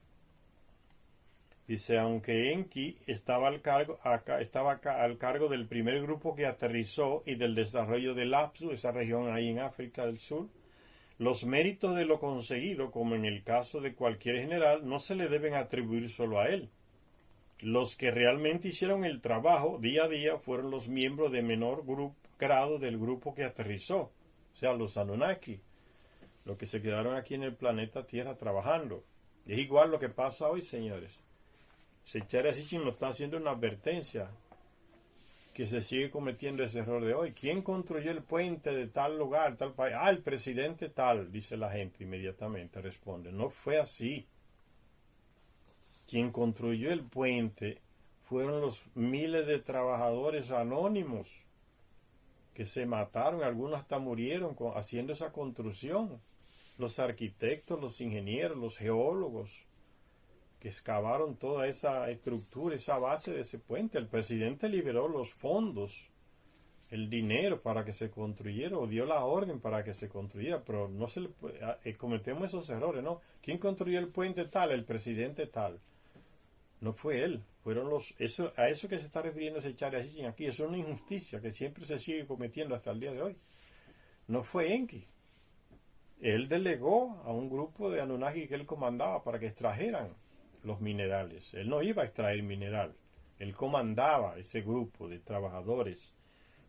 Dice, aunque Enki estaba al cargo del primer grupo que aterrizó y del desarrollo del Apsu, esa región ahí en África del Sur, los méritos de lo conseguido, como en el caso de cualquier general, no se le deben atribuir solo a él. Los que realmente hicieron el trabajo día a día fueron los miembros de menor grado del grupo que aterrizó, o sea, los Anunnaki, los que se quedaron aquí en el planeta Tierra trabajando. Y es igual lo que pasa hoy, señores. Sechara Sitchin nos está haciendo una advertencia que se sigue cometiendo ese error de hoy. ¿Quién construyó el puente de tal lugar, tal país? Ah, el presidente tal, dice la gente inmediatamente, responde. No fue así. Quien construyó el puente fueron los miles de trabajadores anónimos que se mataron, algunos hasta murieron haciendo esa construcción. Los arquitectos, los ingenieros, los geólogos que excavaron toda esa estructura, esa base de ese puente. El presidente liberó los fondos, el dinero para que se construyera, o dio la orden para que se construyera, pero no se le cometemos esos errores, ¿no? ¿Quién construyó el puente tal? El presidente tal. No fue él, fueron a eso que se está refiriendo Sechara Sitchin aquí. Eso es una injusticia que siempre se sigue cometiendo hasta el día de hoy. No fue Enki. Él delegó a un grupo de Anunnaki que él comandaba para que extrajeran los minerales. Él no iba a extraer mineral. Él comandaba ese grupo de trabajadores,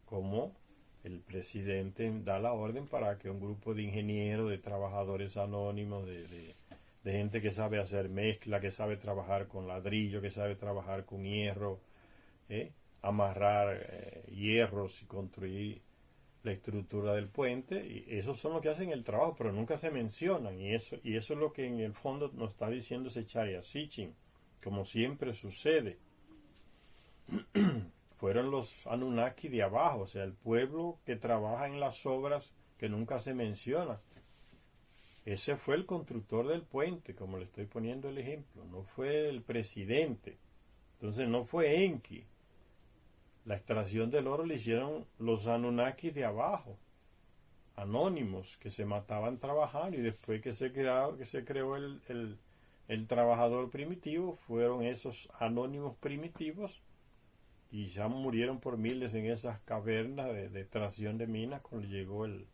como el presidente da la orden para que un grupo de ingenieros, de trabajadores anónimos, de gente que sabe hacer mezcla, que sabe trabajar con ladrillo, que sabe trabajar con hierro, amarrar hierros y construir la estructura del puente. Y esos son los que hacen el trabajo, pero nunca se mencionan. Y eso es lo que en el fondo nos está diciendo Sechara Sitchin, como siempre sucede. Fueron los Anunnaki de abajo, o sea, el pueblo que trabaja en las obras que nunca se menciona. Ese fue el constructor del puente, como le estoy poniendo el ejemplo. No fue el presidente. Entonces no fue Enki. La extracción del oro le hicieron los Anunnaki de abajo, anónimos, que se mataban trabajando, y después que se creó el trabajador primitivo, fueron esos anónimos primitivos, y ya murieron por miles en esas cavernas de extracción de minas cuando llegó el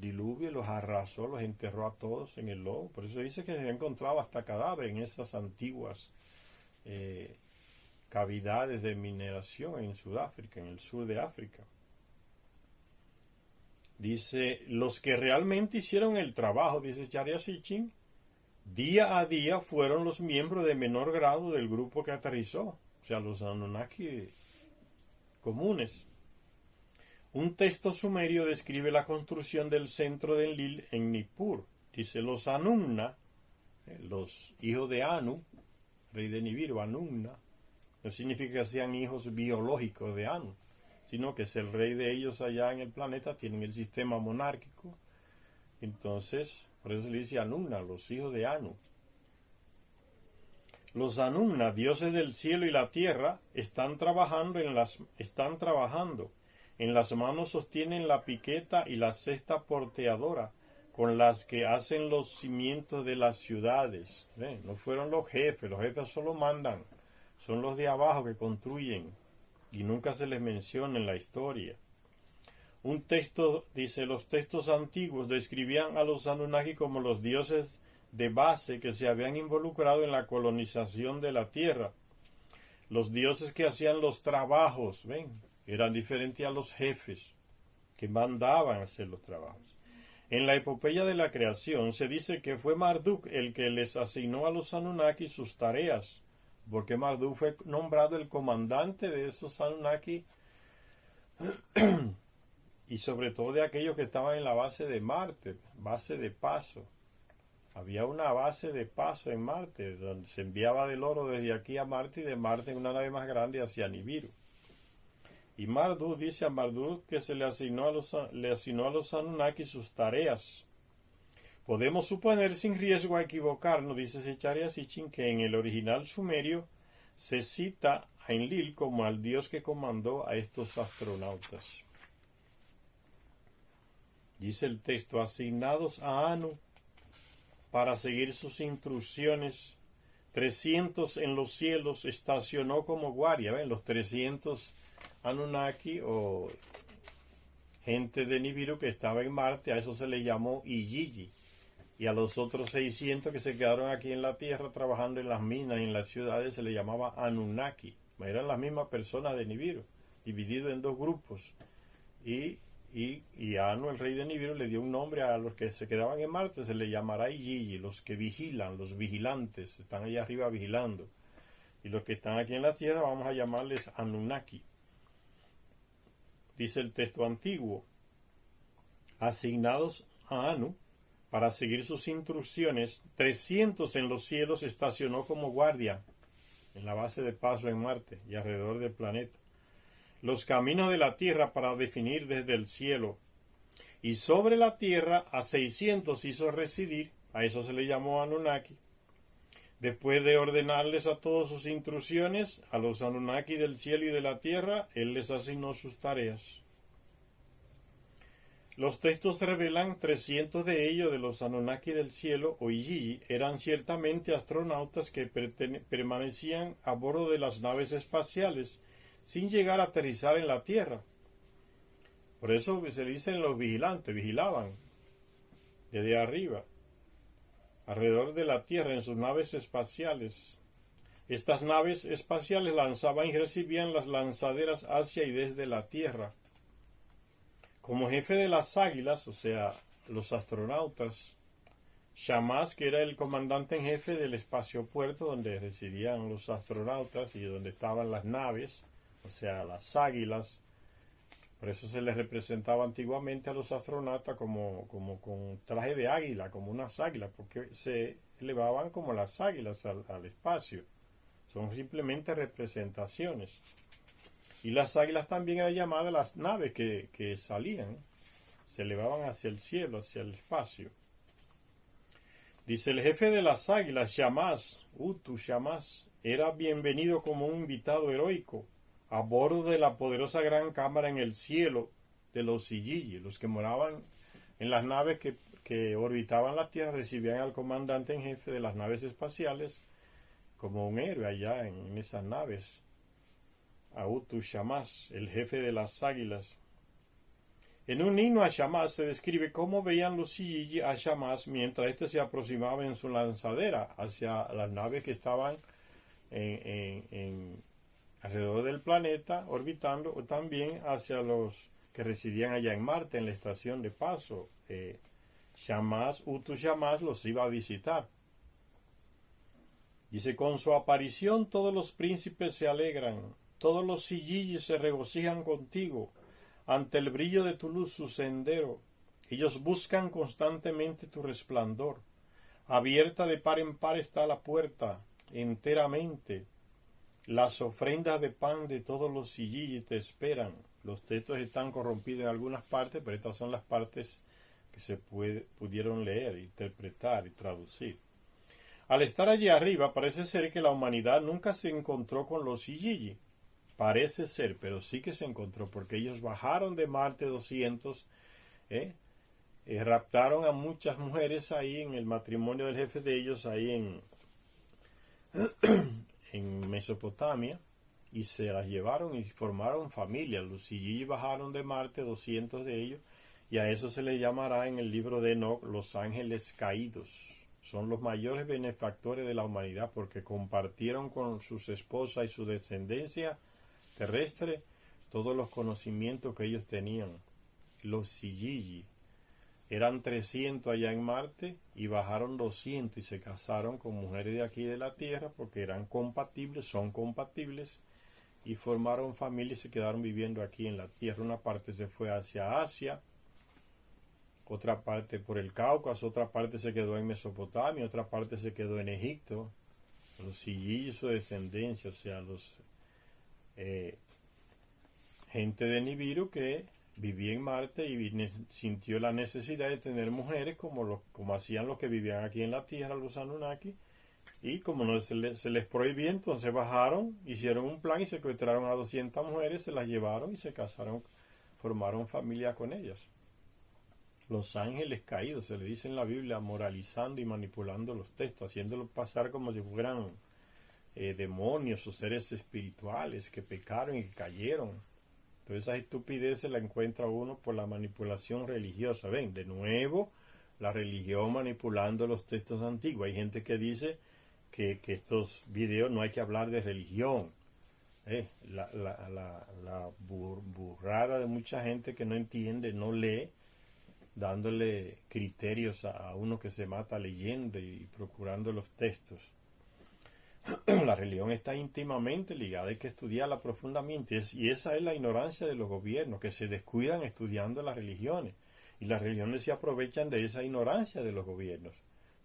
diluvio, los arrasó, los enterró a todos en el lodo. Por eso dice que se ha encontrado hasta cadáver en esas antiguas cavidades de mineración en Sudáfrica, en el sur de África. Dice, los que realmente hicieron el trabajo, dice Sechara Sitchin, día a día fueron los miembros de menor grado del grupo que aterrizó, o sea, los Anunnaki comunes. Un texto sumerio describe la construcción del centro de Enlil en Nippur. Dice, los Anunna, los hijos de Anu, rey de Nibiru, Anunna, no significa que sean hijos biológicos de Anu, sino que es el rey de ellos allá en el planeta, tienen el sistema monárquico. Entonces, por eso le dice Anunna, los hijos de Anu. Los Anumna, dioses del cielo y la tierra, están trabajando. En las manos sostienen la piqueta y la cesta porteadora, con las que hacen los cimientos de las ciudades. ¿Ven? No fueron los jefes solo mandan. Son los de abajo que construyen, y nunca se les menciona en la historia. Un texto dice: los textos antiguos describían a los Anunnaki como los dioses de base que se habían involucrado en la colonización de la tierra. Los dioses que hacían los trabajos, ven, eran diferentes a los jefes que mandaban a hacer los trabajos. En la epopeya de la creación se dice que fue Marduk el que les asignó a los Anunnaki sus tareas, porque Marduk fue nombrado el comandante de esos Anunnaki y sobre todo de aquellos que estaban en la base de Marte, base de paso. Había una base de paso en Marte, donde se enviaba del oro desde aquí a Marte y de Marte en una nave más grande hacia Nibiru. Y Marduk dice a Marduk que se le asignó a los Anunnaki sus tareas. Podemos suponer sin riesgo a equivocarnos, dice Secharia Sitchin, que en el original sumerio se cita a Enlil como al dios que comandó a estos astronautas. Dice el texto: asignados a Anu para seguir sus instrucciones, 300 en los cielos estacionó como guardia. ¿Ven? Los 300 Anunnaki o gente de Nibiru que estaba en Marte, a eso se le llamó Iyiji. Y a los otros 600 que se quedaron aquí en la Tierra trabajando en las minas y en las ciudades se le llamaba Anunnaki. Eran las mismas personas de Nibiru, dividido en dos grupos. Y Anu, el rey de Nibiru, le dio un nombre a los que se quedaban en Marte, se le llamará Iyiji, los que vigilan, los vigilantes, están allá arriba vigilando. Y los que están aquí en la Tierra vamos a llamarles Anunnaki. Dice el texto antiguo: asignados a Anu para seguir sus instrucciones, 300 en los cielos estacionó como guardia en la base de paso en Marte y alrededor del planeta los caminos de la tierra para definir desde el cielo, y sobre la tierra a 600 hizo residir, a eso se le llamó Anunnaki. Después de ordenarles a todos sus instrucciones, a los Anunnaki del cielo y de la tierra, él les asignó sus tareas. Los textos revelan 300 de ellos, de los Anunnaki del cielo o Iyiji, eran ciertamente astronautas que permanecían a bordo de las naves espaciales sin llegar a aterrizar en la Tierra. Por eso se dicen los vigilantes, vigilaban desde arriba, alrededor de la Tierra, en sus naves espaciales. Estas naves espaciales lanzaban y recibían las lanzaderas hacia y desde la Tierra. Como jefe de las águilas, o sea, los astronautas, Shamash, que era el comandante en jefe del espaciopuerto donde residían los astronautas y donde estaban las naves, o sea, las águilas. Por eso se les representaba antiguamente a los astronautas como con traje de águila, como unas águilas, porque se elevaban como las águilas al espacio. Son simplemente representaciones. Y las águilas también eran llamadas las naves que salían, se elevaban hacia el cielo, hacia el espacio. Dice el jefe de las águilas, Shamash, Shamash, era bienvenido como un invitado heroico a bordo de la poderosa gran cámara en el cielo de los Iyiji. Los que moraban en las naves que orbitaban la Tierra recibían al comandante en jefe de las naves espaciales como un héroe allá en esas naves. A Shamash, el jefe de las águilas. En un himno a Shamash se describe cómo veían los Iyiji a Shamash mientras éste se aproximaba en su lanzadera hacia las naves que estaban alrededor del planeta, orbitando, o también hacia los que residían allá en Marte, en la estación de paso. Shamash los iba a visitar. Dice: con su aparición todos los príncipes se alegran, todos los Iyiji se regocijan contigo, ante el brillo de tu luz su sendero. Ellos buscan constantemente tu resplandor. Abierta de par en par está la puerta, enteramente. Las ofrendas de pan de todos los Iyiji te esperan. Los textos están corrompidos en algunas partes, pero estas son las partes que se pudieron leer, interpretar y traducir. Al estar allí arriba, parece ser que la humanidad nunca se encontró con los Igigi. Parece ser, pero sí que se encontró, porque ellos bajaron de Marte 200, ¿eh? Raptaron a muchas mujeres ahí en el matrimonio del jefe de ellos, ahí en Mesopotamia, y se las llevaron y formaron familias. Los Igigi bajaron de Marte, 200 de ellos, y a eso se le llamará en el libro de Enoch los ángeles caídos. Son los mayores benefactores de la humanidad porque compartieron con sus esposas y su descendencia terrestre todos los conocimientos que ellos tenían. Los Sigigi eran 300 allá en Marte y bajaron 200 y se casaron con mujeres de aquí de la Tierra porque eran compatibles, son compatibles, y formaron familia y se quedaron viviendo aquí en la Tierra. Una parte se fue hacia Asia, otra parte por el Cáucaso, otra parte se quedó en Mesopotamia, otra parte se quedó en Egipto. Los Sigigi y su descendencia, o sea, los gente de Nibiru que vivía en Marte y sintió la necesidad de tener mujeres como hacían los que vivían aquí en la Tierra, los Anunnaki, y como no se les prohibía, entonces bajaron, hicieron un plan y secuestraron a 200 mujeres, se las llevaron y se casaron, formaron familia con ellas. Los ángeles caídos, se le dice en la Biblia, moralizando y manipulando los textos, haciéndolos pasar como si fueran demonios o seres espirituales que pecaron y que cayeron. Entonces esa estupidez se la encuentra uno por la manipulación religiosa. Ven, de nuevo, la religión manipulando los textos antiguos. Hay gente que dice que estos videos no hay que hablar de religión. La burrada de mucha gente que no entiende, no lee, dándole criterios a uno que se mata leyendo y procurando los textos. La religión está íntimamente ligada, hay que estudiarla profundamente, y esa es la ignorancia de los gobiernos, que se descuidan estudiando las religiones, y las religiones se aprovechan de esa ignorancia de los gobiernos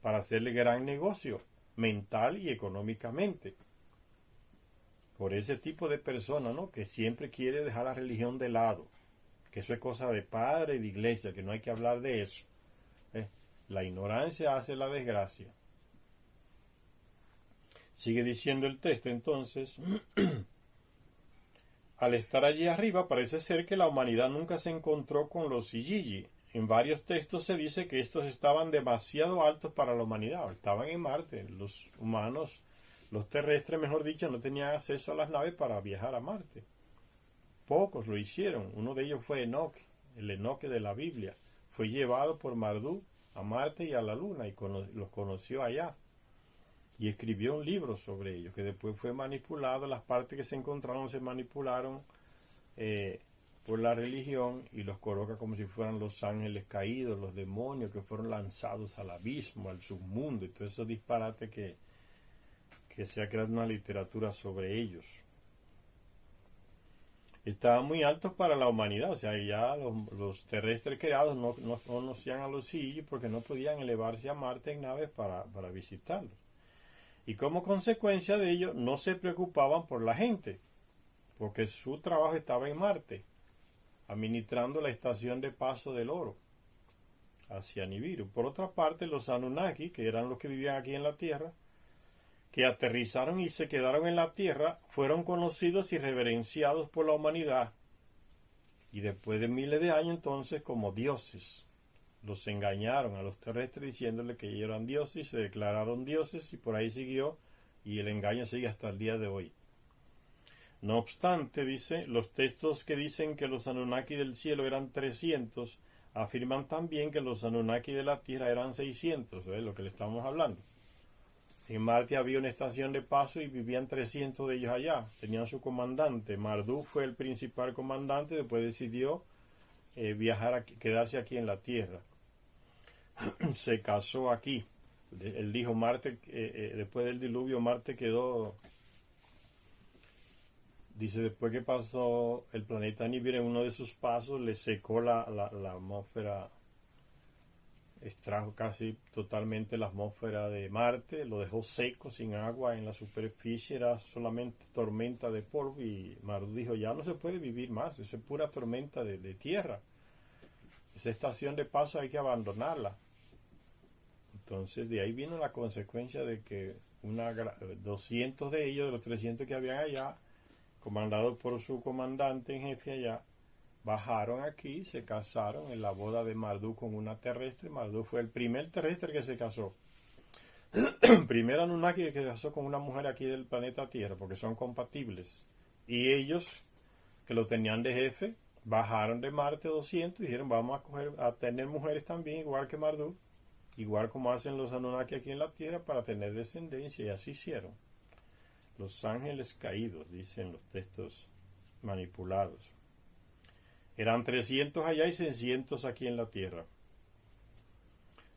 para hacerle gran negocio mental y económicamente. Por ese tipo de personas, ¿no?, que siempre quiere dejar la religión de lado, que eso es cosa de padre y de iglesia, que no hay que hablar de eso. La ignorancia hace la desgracia. Sigue diciendo el texto entonces, al estar allí arriba parece ser que la humanidad nunca se encontró con los Igigi. En varios textos se dice que estos estaban demasiado altos para la humanidad, estaban en Marte. Los humanos, los terrestres mejor dicho, no tenían acceso a las naves para viajar a Marte. Pocos lo hicieron. Uno de ellos fue Enoch, el Enoch de la Biblia. Fue llevado por Marduk a Marte y a la Luna y los conoció allá. Y escribió un libro sobre ello, que después fue manipulado. Las partes que se encontraron se manipularon por la religión y los coloca como si fueran los ángeles caídos, los demonios que fueron lanzados al abismo, al submundo, y todo eso disparate que se ha creado una literatura sobre ellos. Estaban muy altos para la humanidad, o sea, ya los terrestres creados no conocían a los Sigigi porque no podían elevarse a Marte en naves para visitarlos. Y como consecuencia de ello, no se preocupaban por la gente, porque su trabajo estaba en Marte, administrando la estación de paso del oro hacia Nibiru. Por otra parte, los Anunnaki, que eran los que vivían aquí en la Tierra, que aterrizaron y se quedaron en la Tierra, fueron conocidos y reverenciados por la humanidad. Y después de miles de años, entonces, como dioses. Los engañaron a los terrestres diciéndole que ellos eran dioses y se declararon dioses, y por ahí siguió, y el engaño sigue hasta el día de hoy. No obstante, dice, los textos que dicen que los Anunnaki del cielo eran 300 afirman también que los Anunnaki de la tierra eran 600, ¿ves? Lo que le estamos hablando. En Marte había una estación de paso y vivían 300 de ellos allá, tenían su comandante. Marduk fue el principal comandante, después decidió quedarse aquí en la tierra. Se casó aquí. Él dijo Marte, después del diluvio Marte quedó, dice, después que pasó el planeta Nibiru en uno de sus pasos, le secó la atmósfera, extrajo casi totalmente la atmósfera de Marte, lo dejó seco, sin agua en la superficie, era solamente tormenta de polvo, y Marduk dijo, ya no se puede vivir más, eso es pura tormenta de tierra. Esa estación de paso hay que abandonarla. Entonces de ahí vino la consecuencia de que 200 de ellos, de los 300 que habían allá, comandados por su comandante en jefe allá, bajaron aquí, se casaron en la boda de Marduk con una terrestre. Marduk fue el primer terrestre que se casó. Primer Anunnaki que se casó con una mujer aquí del planeta Tierra, porque son compatibles. Y ellos, que lo tenían de jefe, bajaron de Marte 200 y dijeron, vamos a tener mujeres también, igual que Marduk, igual como hacen los Anunnaki aquí en la Tierra, para tener descendencia, y así hicieron. Los ángeles caídos, dicen los textos manipulados. Eran 300 allá y 600 aquí en la Tierra.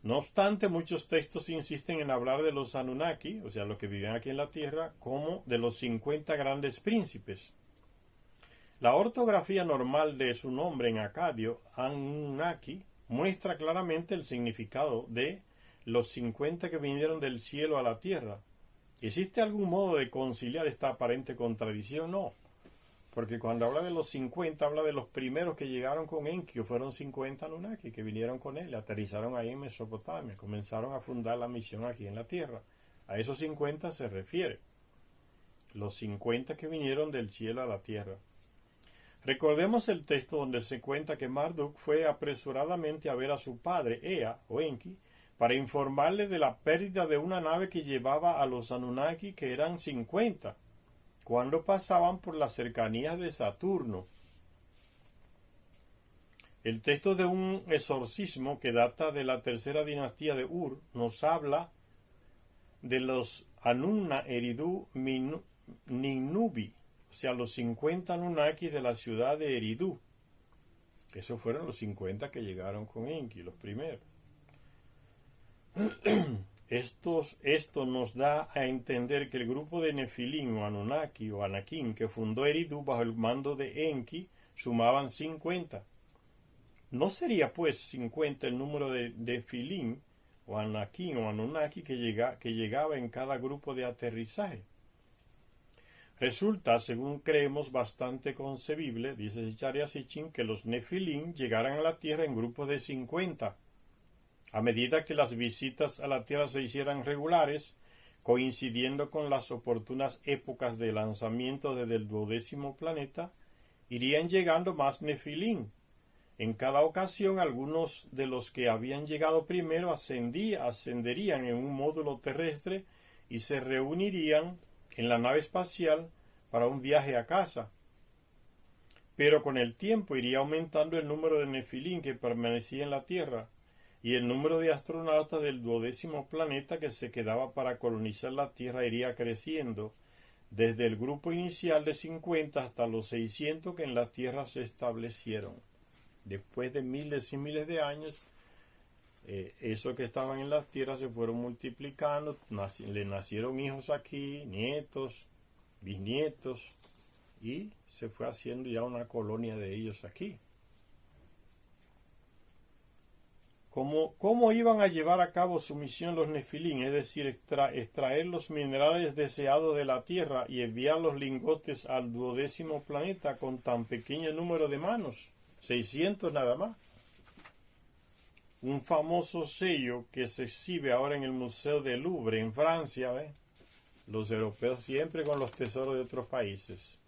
No obstante, muchos textos insisten en hablar de los Anunnaki, o sea, los que vivían aquí en la Tierra, como de los 50 grandes príncipes. La ortografía normal de su nombre en acadio, Anunnaki, muestra claramente el significado de los 50 que vinieron del cielo a la Tierra. ¿Existe algún modo de conciliar esta aparente contradicción? No. Porque cuando habla de los 50, habla de los primeros que llegaron con Enki, fueron 50 Anunnaki que vinieron con él, aterrizaron ahí en Mesopotamia, comenzaron a fundar la misión aquí en la Tierra. A esos 50 se refiere. Los 50 que vinieron del cielo a la Tierra. Recordemos el texto donde se cuenta que Marduk fue apresuradamente a ver a su padre, Ea, o Enki, para informarle de la pérdida de una nave que llevaba a los Anunnaki, que eran 50, cuando pasaban por las cercanías de Saturno. El texto de un exorcismo que data de la tercera dinastía de Ur nos habla de los Anunna Eridu Ninnubi, o sea, los 50 Anunnakis de la ciudad de Eridu. Esos fueron los 50 que llegaron con Enki, los primeros. Esto nos da a entender que el grupo de Nefilim o Anunnaki o Anakin que fundó Eridu bajo el mando de Enki sumaban 50. ¿No sería pues 50 el número de Nefilim o Anakin o Anunnaki que llegaba en cada grupo de aterrizaje? Resulta, según creemos, bastante concebible, dice Zecharia Sitchin, que los Nefilim llegaran a la Tierra en grupos de 50. A medida que las visitas a la Tierra se hicieran regulares, coincidiendo con las oportunas épocas de lanzamiento desde el 12º planeta, irían llegando más Nefilim. En cada ocasión, algunos de los que habían llegado primero ascenderían en un módulo terrestre y se reunirían en la nave espacial para un viaje a casa. Pero con el tiempo iría aumentando el número de Nefilim que permanecía en la Tierra y el número de astronautas del 12º planeta que se quedaba para colonizar la Tierra iría creciendo desde el grupo inicial de 50 hasta los 600 que en la Tierra se establecieron. Después de miles y miles de años, esos que estaban en la Tierra se fueron multiplicando, le nacieron hijos aquí, nietos, bisnietos, y se fue haciendo ya una colonia de ellos aquí. ¿Cómo iban a llevar a cabo su misión los Nefilim? Es decir, extraer los minerales deseados de la Tierra y enviar los lingotes al 12º planeta con tan pequeño número de manos, 600 nada más. Un famoso sello que se exhibe ahora en el Museo del Louvre en Francia, ¿ves? Los europeos siempre con los tesoros de otros países.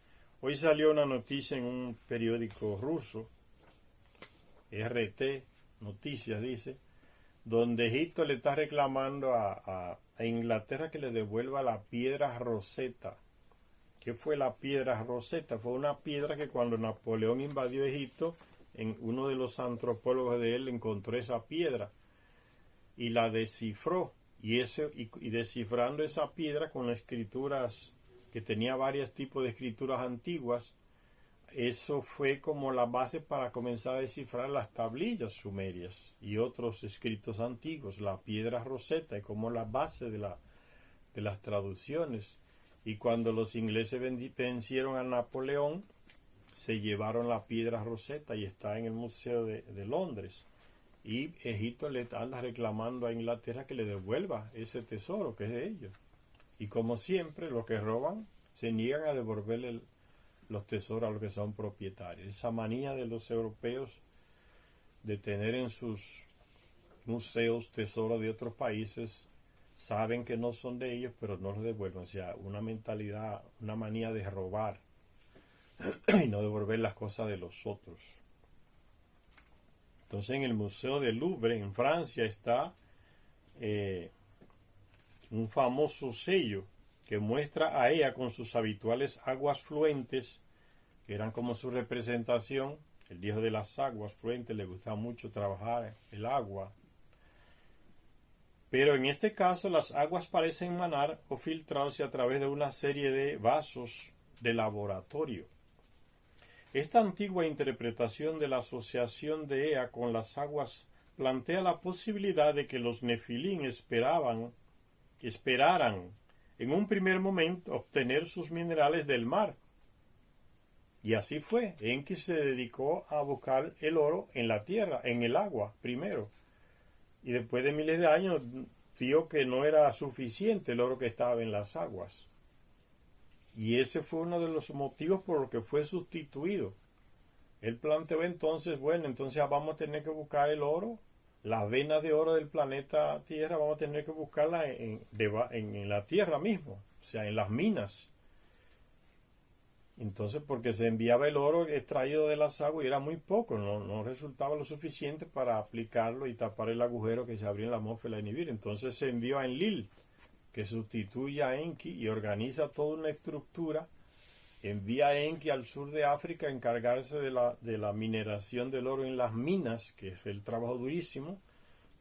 Hoy salió una noticia en un periódico ruso, RT Noticias dice, donde Egipto le está reclamando a Inglaterra que le devuelva la piedra Rosetta. ¿Qué fue la piedra Rosetta? Fue una piedra que cuando Napoleón invadió Egipto, uno de los antropólogos de él encontró esa piedra y la descifró. Y descifrando esa piedra con escrituras que tenía varios tipos de escrituras antiguas, eso fue como la base para comenzar a descifrar las tablillas sumerias y otros escritos antiguos. La piedra Rosetta es como la base de las traducciones. Y cuando los ingleses vencieron a Napoleón, se llevaron la piedra Rosetta y está en el Museo de Londres. Y Egipto le anda reclamando a Inglaterra que le devuelva ese tesoro que es de ellos. Y como siempre, los que roban se niegan a devolverle los tesoros a los que son propietarios. Esa manía de los europeos de tener en sus museos, tesoros de otros países, saben que no son de ellos, pero no los devuelven. O sea, una mentalidad, una manía de robar y no devolver las cosas de los otros. Entonces en el Museo del Louvre, en Francia, está un famoso sello que muestra a Ea con sus habituales aguas fluentes, que eran como su representación. El dios de las aguas fluentes le gustaba mucho trabajar el agua. Pero en este caso las aguas parecen manar o filtrarse a través de una serie de vasos de laboratorio. Esta antigua interpretación de la asociación de Ea con las aguas plantea la posibilidad de que los nefilín esperaran en un primer momento obtener sus minerales del mar. Y así fue. Enki se dedicó a buscar el oro en la tierra, en el agua, primero. Y después de miles de años vio que no era suficiente el oro que estaba en las aguas. Y ese fue uno de los motivos por los que fue sustituido. Él planteó entonces, bueno, entonces vamos a tener que buscar el oro, las venas de oro del planeta Tierra, vamos a tener que buscarla en la Tierra mismo, o sea, en las minas. Entonces, porque se enviaba el oro extraído de las aguas y era muy poco, no resultaba lo suficiente para aplicarlo y tapar el agujero que se abría en la atmósfera de Nibiru. Entonces se envió a Enlil, que sustituye a Enki y organiza toda una estructura. Envía a Enki al sur de África a encargarse de la mineración del oro en las minas, que es el trabajo durísimo,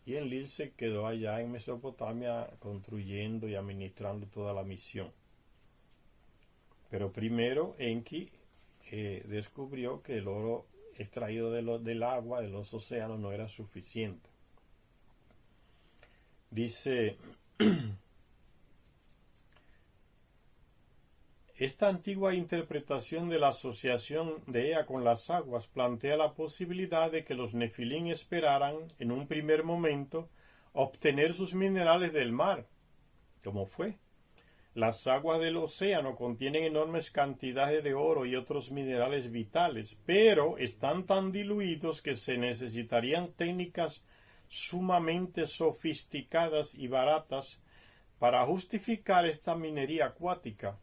y Enlil se quedó allá en Mesopotamia construyendo y administrando toda la misión. Pero primero Enki descubrió que el oro extraído del agua, de los océanos, no era suficiente. Dice, esta antigua interpretación de la asociación de Ea con las aguas plantea la posibilidad de que los nefilín esperaran, en un primer momento, obtener sus minerales del mar, como fue. Las aguas del océano contienen enormes cantidades de oro y otros minerales vitales, pero están tan diluidos que se necesitarían técnicas sumamente sofisticadas y baratas para justificar esta minería acuática.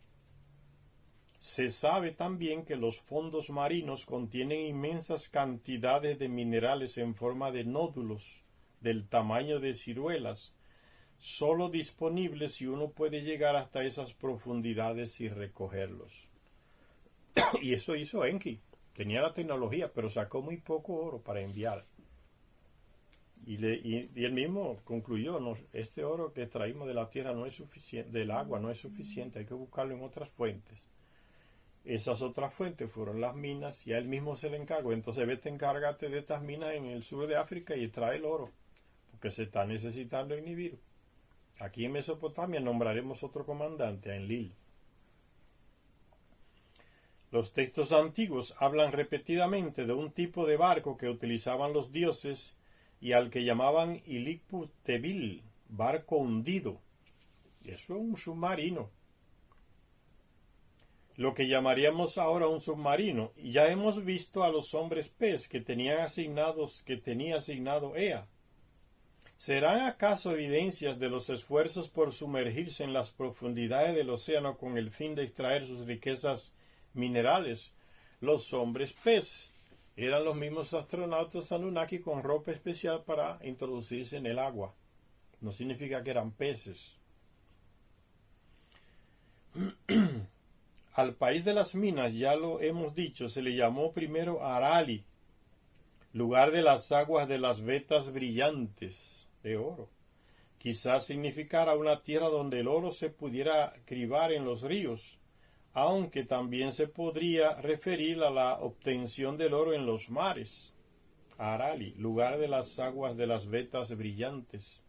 Se sabe también que los fondos marinos contienen inmensas cantidades de minerales en forma de nódulos del tamaño de ciruelas, solo disponibles si uno puede llegar hasta esas profundidades y recogerlos. Y eso hizo Enki. Tenía la tecnología, pero sacó muy poco oro para enviar. Y él mismo concluyó, no, este oro que traímos de la tierra no es suficiente, del agua no es suficiente, hay que buscarlo en otras fuentes. Esas otras fuentes fueron las minas y a él mismo se le encargó. Entonces vete, encárgate de estas minas en el sur de África y trae el oro, porque se está necesitando en Nibiru. Aquí en Mesopotamia nombraremos otro comandante, a Enlil. Los textos antiguos hablan repetidamente de un tipo de barco que utilizaban los dioses y al que llamaban Ilikpu Tebil, barco hundido. Eso es un submarino. Lo que llamaríamos ahora un submarino. Y ya hemos visto a los hombres pez que tenía asignado Ea. ¿Serán acaso evidencias de los esfuerzos por sumergirse en las profundidades del océano con el fin de extraer sus riquezas minerales? Los hombres pez eran los mismos astronautas Anunnaki con ropa especial para introducirse en el agua. No significa que eran peces. Al país de las minas, ya lo hemos dicho, se le llamó primero Arali, lugar de las aguas de las vetas brillantes de oro. Quizás significara una tierra donde el oro se pudiera cribar en los ríos, aunque también se podría referir a la obtención del oro en los mares. Arali, lugar de las aguas de las vetas brillantes.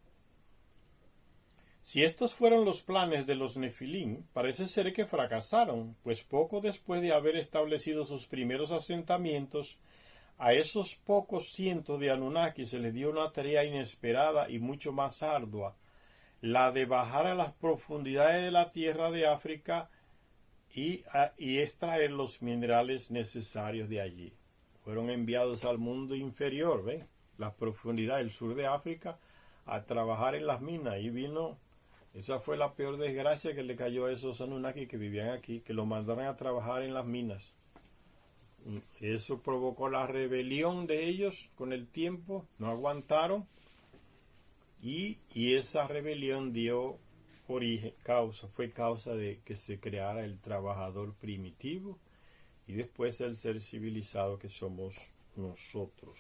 Si estos fueron los planes de los nefilín, parece ser que fracasaron, pues poco después de haber establecido sus primeros asentamientos, a esos pocos cientos de Anunnaki se les dio una tarea inesperada y mucho más ardua, la de bajar a las profundidades de la tierra de África y extraer los minerales necesarios de allí. Fueron enviados al mundo inferior, ¿ven? las profundidades del sur de África a trabajar en las minas. Y vino, esa fue la peor desgracia que le cayó a esos Anunnaki que vivían aquí, que lo mandaron a trabajar en las minas. Eso provocó la rebelión de ellos con el tiempo, no aguantaron, y esa rebelión dio origen, fue causa de que se creara el trabajador primitivo y después el ser civilizado que somos nosotros.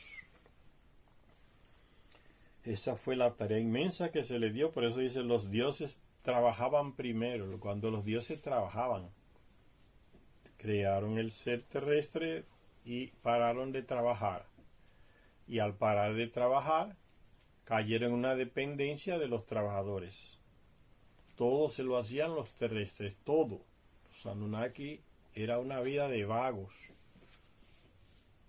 Esa fue la tarea inmensa que se le dio, por eso dice, los dioses trabajaban primero. Cuando los dioses trabajaban, crearon el ser terrestre y pararon de trabajar. Y al parar de trabajar, cayeron en una dependencia de los trabajadores. Todo se lo hacían los terrestres, todo. Los Anunnaki era una vida de vagos.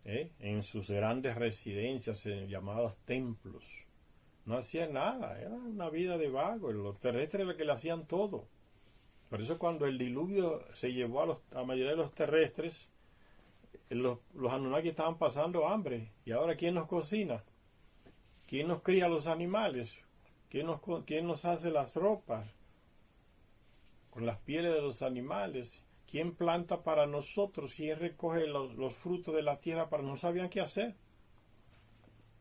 En sus grandes residencias, en llamados templos. No hacían nada, era una vida de vagos. Los terrestres eran los que le hacían todo. Por eso cuando el diluvio se llevó a la mayoría de los terrestres, los Anunnaki estaban pasando hambre. ¿Y ahora quién nos cocina? ¿Quién nos cría los animales? ¿Quién nos hace las ropas? Con las pieles de los animales. ¿Quién planta para nosotros? ¿Quién recoge los frutos de la tierra para nosotros? No sabían qué hacer.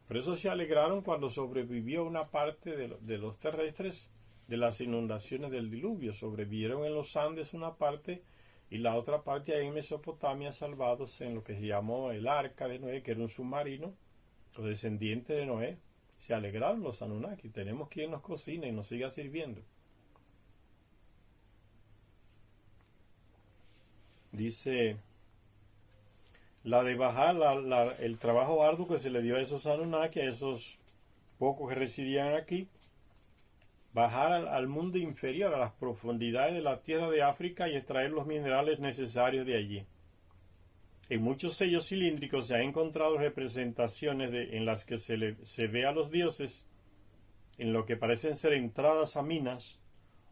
Por eso se alegraron cuando sobrevivió una parte de los terrestres de las inundaciones del diluvio. Sobrevivieron en los Andes una parte y la otra parte ahí en Mesopotamia, salvados en lo que se llamó el Arca de Noé, que era un submarino. Los descendientes de Noé se alegraron, los Anunnaki. Tenemos quien nos cocine y nos siga sirviendo. Dice, la de bajar el trabajo arduo que se le dio a esos Anunnaki, a esos pocos que residían aquí, bajar al mundo inferior, a las profundidades de la tierra de África y extraer los minerales necesarios de allí. En muchos sellos cilíndricos se han encontrado representaciones en las que se ve a los dioses en lo que parecen ser entradas a minas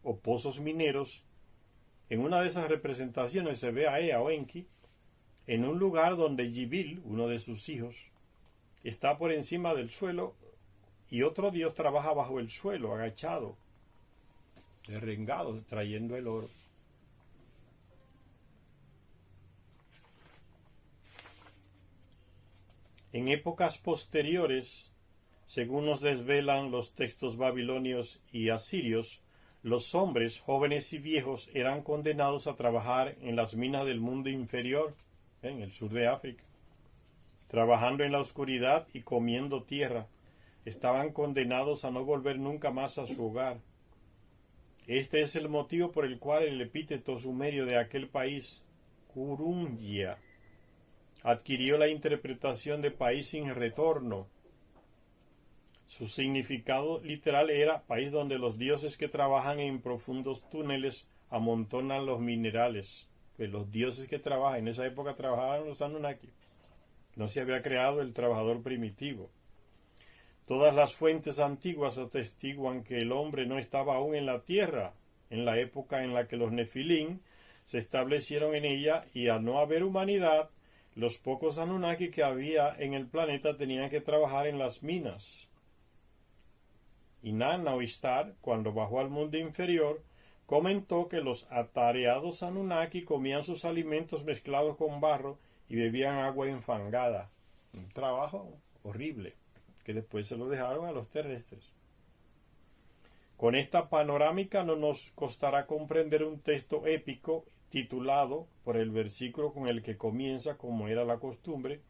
o pozos mineros. En una de esas representaciones se ve a Ea o Enki en un lugar donde Yibil, uno de sus hijos, está por encima del suelo y otro dios trabaja bajo el suelo, agachado, derrengado, trayendo el oro. En épocas posteriores, según nos desvelan los textos babilonios y asirios, los hombres, jóvenes y viejos, eran condenados a trabajar en las minas del mundo inferior, en el sur de África, trabajando en la oscuridad y comiendo tierra. Estaban condenados a no volver nunca más a su hogar. Este es el motivo por el cual el epíteto sumerio de aquel país, Kurungia, adquirió la interpretación de país sin retorno. Su significado literal era país donde los dioses que trabajan en profundos túneles amontonan los minerales. Pues los dioses que trabajan, en esa época trabajaban los Anunnaki. No se había creado el trabajador primitivo. Todas las fuentes antiguas atestiguan que el hombre no estaba aún en la tierra, en la época en la que los Nefilim se establecieron en ella, y al no haber humanidad, los pocos Anunnaki que había en el planeta tenían que trabajar en las minas. Inan o Ishtar, cuando bajó al mundo inferior, comentó que los atareados Anunnaki comían sus alimentos mezclados con barro y bebían agua enfangada. Un trabajo horrible, que después se lo dejaron a los terrestres. Con esta panorámica no nos costará comprender un texto épico titulado por el versículo con el que comienza, como era la costumbre,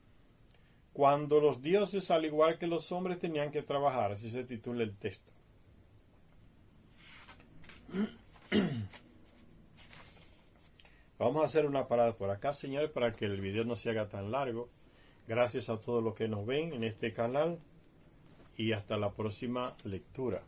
cuando los dioses, al igual que los hombres, tenían que trabajar. Así se titula el texto. Vamos a hacer una parada por acá, señores, para que el video no se haga tan largo. Gracias a todos los que nos ven en este canal y hasta la próxima lectura.